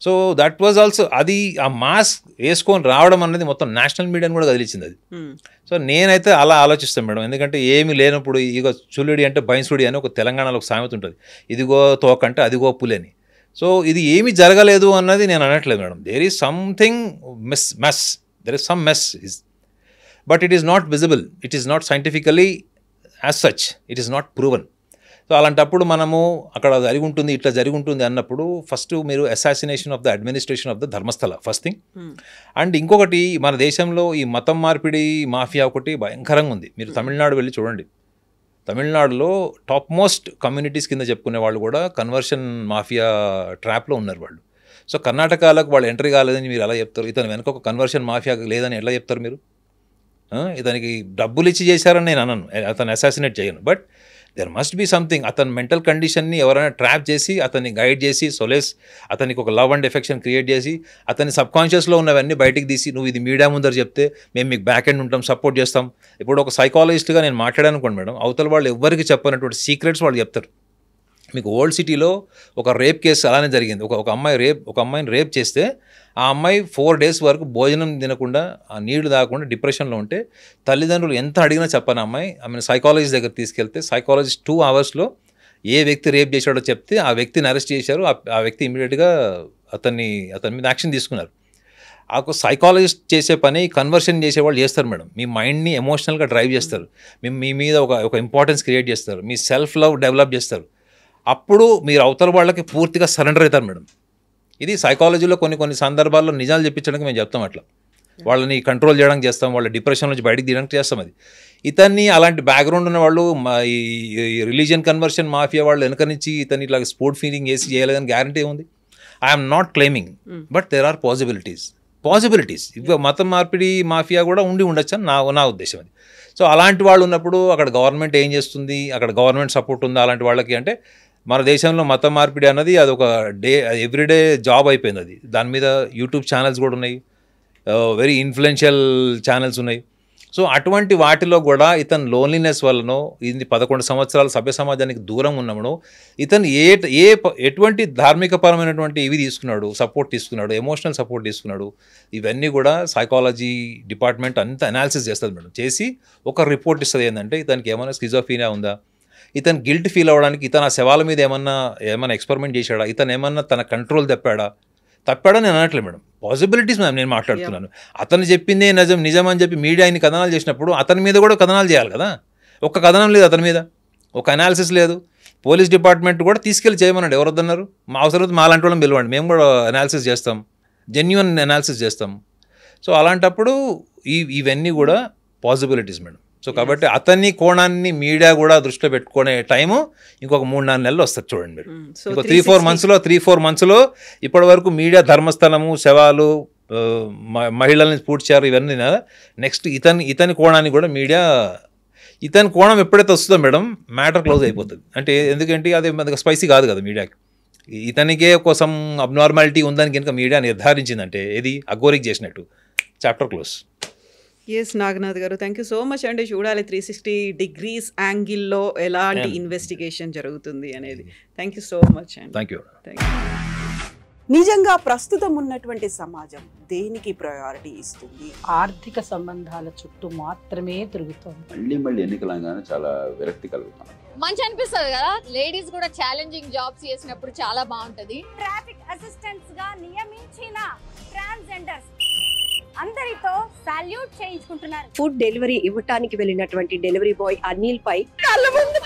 So that was also, అది ఆ మాస్క్ వేసుకొని రావడం అనేది మొత్తం నేషనల్ మీడియాని కూడా కదిలించింది అది. సో నేనైతే అలా ఆలోచిస్తాను మేడం, ఎందుకంటే ఏమి లేనప్పుడు ఇగో చుల్లుడి అంటే బైన్సుడి అని ఒక తెలంగాణలో ఒక సామెత ఉంటుంది, ఇదిగో తోకంటే అదిగో పులని. సో ఇది ఏమి జరగలేదు అన్నది నేను అనట్లేదు madam, there is something mess, there is some mess, but it is not visible, it is not scientifically as such, it is not proven. So అలాంటప్పుడు మనము అక్కడ జరిగి ఉంటుంది, ఇట్లా జరిగి ఉంటుంది అన్నప్పుడు ఫస్ట్ మీరు assassination of the administration of the Dharmasthala first thing. And ఇంకొకటి, మన దేశంలో ఈ మతం మార్పిడి మాఫియా ఒకటి భయంకరంగా ఉంది. మీరు తమిళనాడు వెళ్ళి చూడండి, తమిళనాడులో టాప్ మోస్ట్ కమ్యూనిటీస్ కింద చెప్పుకునే వాళ్ళు కూడా కన్వర్షన్ మాఫియా ట్రాప్లో ఉన్నారు వాళ్ళు. సో కర్ణాటకలకు వాళ్ళు ఎంట్రీ కాలేదని మీరు ఎలా చెప్తారు? ఇతను వెనక ఒక కన్వర్షన్ మాఫియా లేదని ఎలా చెప్తారు మీరు? ఇతనికి డబ్బులు ఇచ్చి చేశారని నేను అనను, అతను అసాసినేట్ చేయను, but there must be something. అతని మెంటల్ కండిషన్ని ఎవరైనా ట్రాప్ చేసి అతన్ని గైడ్ చేసి సొలేస్, అతనికి ఒక లవ్ అండ్ ఎఫెక్షన్ క్రియేట్ చేసి అతని సబ్కాన్షియస్లో ఉన్నవన్నీ బయటికి తీసి నువ్వు ఇది మీడియా ముందర చెప్తే మేము మీకు బ్యాక్ ఎండ్ ఉంటాం, సపోర్ట్ చేస్తాం. ఇప్పుడు ఒక సైకాలజిస్ట్గా నేను మాట్లాడాను అనుకోండి మేడం, అవతల వాళ్ళు ఎవరికి చెప్పనటువంటి సీక్రెట్స్ వాళ్ళు చెప్తారు. మీకు ఓల్డ్ సిటీలో ఒక రేప్ కేసు అలానే జరిగింది. ఒక అమ్మాయిని రేప్ చేస్తే ఆ అమ్మాయి 4 days వరకు భోజనం తినకుండా, ఆ నీళ్లు తాగకుండా డిప్రెషన్లో ఉంటే తల్లిదండ్రులు ఎంత అడిగినా చెప్పని ఆమెను సైకాలజిస్ట్ దగ్గర తీసుకెళ్తే సైకాలజిస్ట్ 2 hours ఏ వ్యక్తి రేప్ చేశాడో చెప్తే ఆ వ్యక్తిని అరెస్ట్ చేశారు. ఆ వ్యక్తి ఇమీడియట్గా అతని మీద యాక్షన్ తీసుకున్నారు. ఆ సైకాలజిస్ట్ చేసే పని కన్వర్షన్ చేసేవాళ్ళు చేస్తారు మేడం. మీ మైండ్ని ఎమోషనల్గా డ్రైవ్ చేస్తారు, మీ మీద ఒక ఇంపార్టెన్స్ క్రియేట్ చేస్తారు, మీ సెల్ఫ్ లవ్ డెవలప్ చేస్తారు. అప్పుడు మీరు అవతల వాళ్ళకి పూర్తిగా సరెండర్ అవుతారు మేడం. ఇది సైకాలజీలో కొన్ని సందర్భాల్లో నిజాలు చెప్పించడానికి మేము చెప్తాం. అట్లా వాళ్ళని కంట్రోల్ చేయడానికి చేస్తాం, వాళ్ళ డిప్రెషన్ నుంచి బయటికి తీయడానికి చేస్తాం. అది ఇతన్ని అలాంటి బ్యాక్గ్రౌండ్ ఉన్న వాళ్ళు ఈ రిలీజియన్ కన్వర్షన్ మాఫియా వాళ్ళు వెనక నుంచి ఇతన్ని ఇట్లా స్పోర్ట్ ఫీలింగ్ వేసి చేయలేదని గ్యారంటీ ఉంది. I'm not claiming, but there are possibilities. ఇవి మతం మార్పిడి మాఫియా కూడా ఉండొచ్చు అని నా ఉద్దేశం. అది సో అలాంటి వాళ్ళు ఉన్నప్పుడు అక్కడ గవర్నమెంట్ ఏం చేస్తుంది, అక్కడ గవర్నమెంట్ సపోర్ట్ ఉందా అలాంటి వాళ్ళకి అంటే మన దేశంలో మతం మార్పిడి అన్నది అది ఒక ఎవ్రీడే జాబ్ అయిపోయింది. అది దాని మీద యూట్యూబ్ ఛానల్స్ కూడా ఉన్నాయి, వెరీ ఇన్ఫ్లుయెన్షియల్ ఛానల్స్ ఉన్నాయి. సో అటువంటి వాటిలో కూడా ఇతను లోన్లీనెస్ వల్లనో, ఇది 11 సంవత్సరాలు సభ్య సమాజానికి దూరం ఉన్నామనో, ఇతను ఎటువంటి ధార్మికపరమైనటువంటి ఇవి తీసుకున్నాడు, సపోర్ట్ తీసుకున్నాడు, ఎమోషనల్ సపోర్ట్ తీసుకున్నాడు, ఇవన్నీ కూడా సైకాలజీ డిపార్ట్మెంట్ అంతా అనాలిసిస్ చేస్తుంది మేడం. చేసి ఒక రిపోర్ట్ ఇస్తుంది. ఏంటంటే ఇతనికి ఏమైనా స్కిజోఫీనియా ఉందా, ఇతను గిల్ట్ ఫీల్ అవ్వడానికి ఇతను ఆ శవాల మీద ఏమన్నా ఎక్స్పెరిమెంట్ చేశాడా, ఇతను ఏమన్నా తన కంట్రోల్ తప్పాడని నేను అనట్లేదు మేడం. పాసిబిలిటీస్ నేను మాట్లాడుతున్నాను. అతను చెప్పిందే నిజం అని చెప్పి మీడియా ఇన్ని కథనాలు చేసినప్పుడు అతని మీద కూడా కథనాలు చేయాలి కదా. ఒక్క కథనం లేదు అతని మీద, ఒక అనాలిసిస్ లేదు. పోలీస్ డిపార్ట్మెంట్ కూడా తీసుకెళ్ళి చేయమన్నాడు. ఎవరొద్దన్నారు? మా అవసరం మా లాంటి వాళ్ళని పిలవండి, మేము కూడా అనాలిసిస్ చేస్తాం, జెన్యున్ అనాలిసిస్ చేస్తాం. సో అలాంటప్పుడు ఇవన్నీ కూడా పాసిబిలిటీస్ మేడం. సో కాబట్టి అతన్ని కోణాన్ని మీడియా కూడా దృష్టిలో పెట్టుకునే టైము ఇంకొక 3-4 నెలలు వస్తుంది చూడండి మీరు. ఇంకో 3-4 మంత్స్లో ఇప్పటి వరకు మీడియా ధర్మస్థలము, శవాలు, మహిళల్ని పూడ్చారు, ఇవన్నీ నెక్స్ట్ ఇతని కోణాన్ని కూడా మీడియా, ఇతని కోణం ఎప్పుడైతే వస్తుందో మేడం మ్యాటర్ క్లోజ్ అయిపోతుంది. అంటే ఎందుకంటే అది స్పైసీ కాదు కదా మీడియాకి. ఇతనికే కోసం అబ్నార్మాలిటీ ఉందని కనుక మీడియా నిర్ధారించిందంటే ఇది అఘోరికి చేసినట్టు, చాప్టర్ క్లోజ్. ఎస్ నాగనాథ్ గారు, థ్యాంక్ యూ సో మచ్ అండి. చూడాలి 360 degrees యాంగిల్లో ఎలాంటి ఇన్వెస్టిగేషన్ జరుగుతుంది అనేది. థ్యాంక్ యూ సో మచ్ అండి. Thank you. నిజంగా ప్రస్తుతం ఉన్నటువంటి సమాజం దేనికి ప్రయారిటీ ఇస్తుంది? ఆర్థిక సంబంధాల చుట్టూ మాత్రమే తిరుగుతుంది. మళ్ళీ ఎన్నికలంగానే చాలా విరక్తి కలుగుతాం. మంచి అనిపిస్తుంది కదా, లేడీస్ కూడా ఛాలెంజింగ్ జాబ్స్ చేసినప్పుడు చాలా బాగుంటది. ట్రాఫిక్ అసిస్టెంట్స్ గా నియమించిన ట్రాన్స్జెండర్స్ అందరితో సాల్యూట్ చేయించుకుంటున్నారు. ఫుడ్ డెలివరీ ఇవ్వటానికి వెళ్ళినటువంటి డెలివరీ బాయ్ అనిల్ పై కళ్ళ ముందు